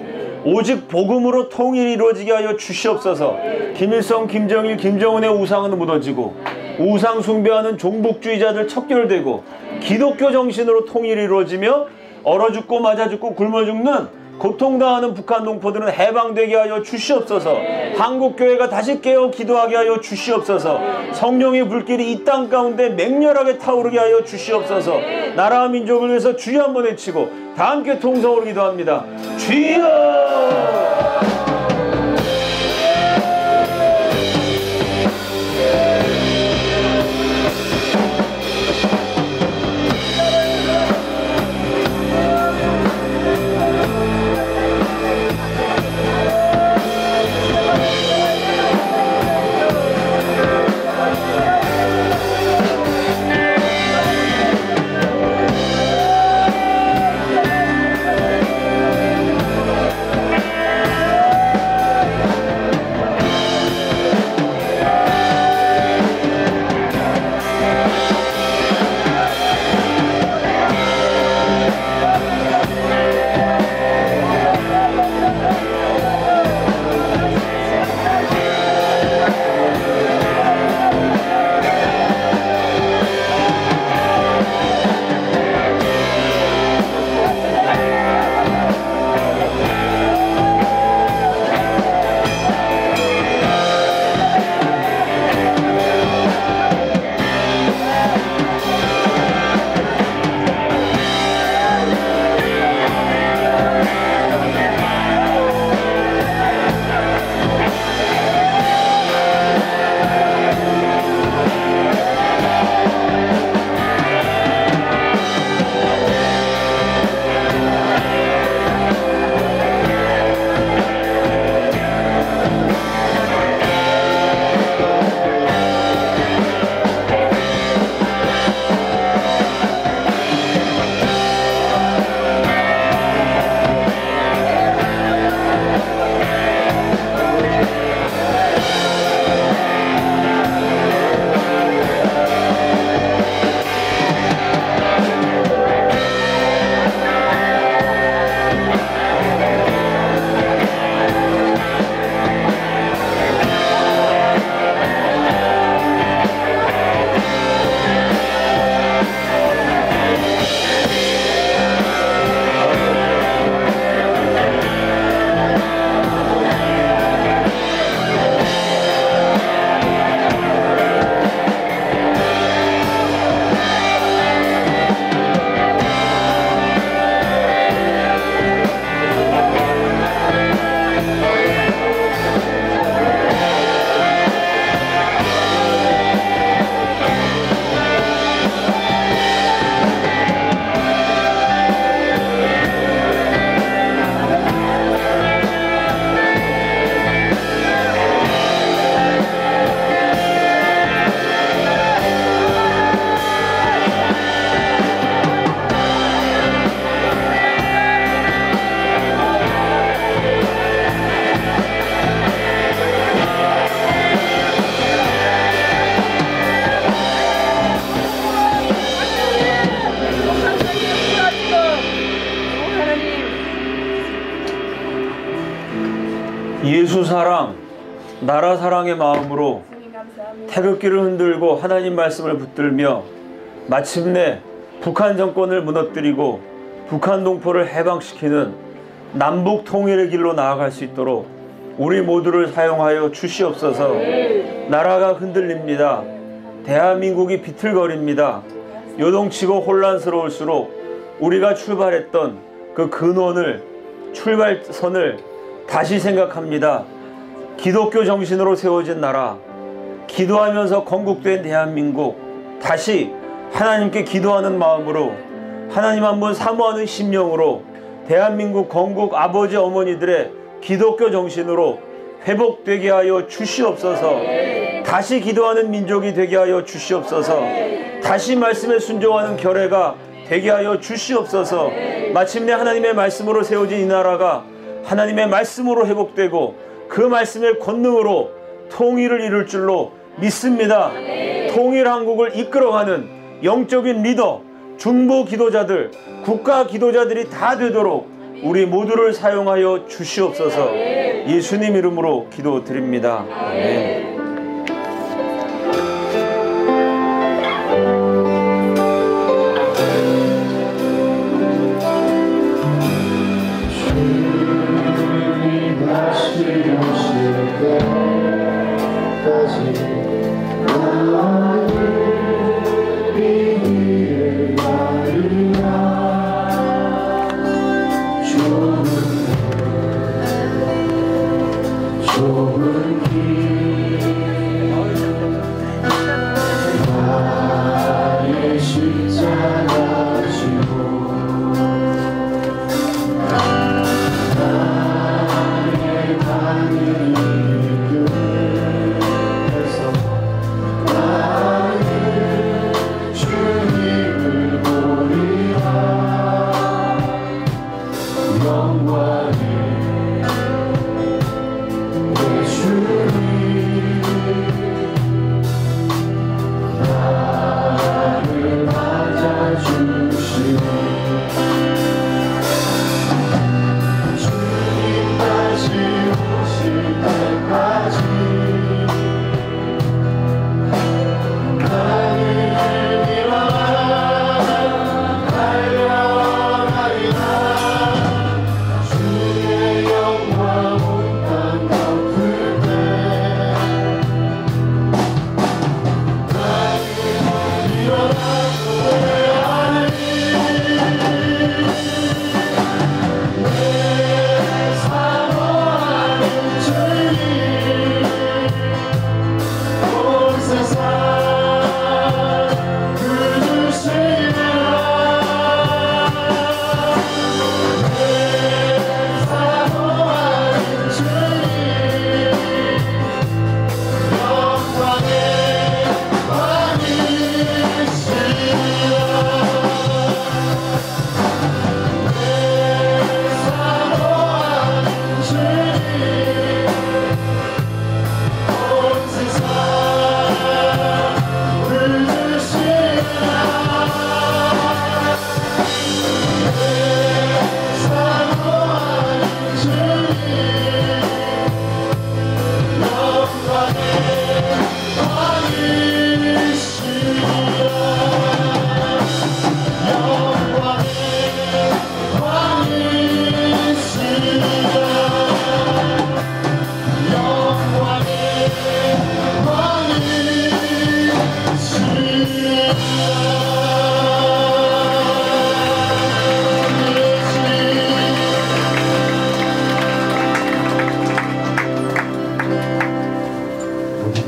오직 복음으로 통일이 이루어지게 하여 주시옵소서. 김일성, 김정일, 김정은의 우상은 무너지고 우상 숭배하는 종북주의자들 척결되고 기독교 정신으로 통일이 이루어지며 얼어 죽고 맞아 죽고 굶어 죽는 고통당하는 북한 동포들은 해방되게 하여 주시옵소서. 한국교회가 다시 깨어 기도하게 하여 주시옵소서. 성령의 불길이 이 땅 가운데 맹렬하게 타오르게 하여 주시옵소서. 나라와 민족을 위해서 주여 한번 외치고 다 함께 통성으로 기도합니다. 주여! 예수 사랑, 나라 사랑의 마음으로 태극기를 흔들고 하나님 말씀을 붙들며 마침내 북한 정권을 무너뜨리고 북한 동포를 해방시키는 남북 통일의 길로 나아갈 수 있도록 우리 모두를 사용하여 주시옵소서. 나라가 흔들립니다. 대한민국이 비틀거립니다. 요동치고 혼란스러울수록 우리가 출발했던 그 근원을, 출발선을 다시 생각합니다. 기독교 정신으로 세워진 나라, 기도하면서 건국된 대한민국, 다시 하나님께 기도하는 마음으로, 하나님 한 분 사모하는 심령으로 대한민국 건국 아버지 어머니들의 기독교 정신으로 회복되게 하여 주시옵소서. 다시 기도하는 민족이 되게 하여 주시옵소서. 다시 말씀에 순종하는 결례가 되게 하여 주시옵소서. 마침내 하나님의 말씀으로 세워진 이 나라가 하나님의 말씀으로 회복되고 그 말씀의 권능으로 통일을 이룰 줄로 믿습니다. 통일 한국을 이끌어가는 영적인 리더, 중보 기도자들, 국가 기도자들이 다 되도록 우리 모두를 사용하여 주시옵소서. 예수님 이름으로 기도드립니다. 아멘.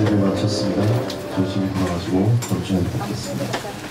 예배를 마쳤습니다. 조심히 돌아가시고 건축을 받겠습니다.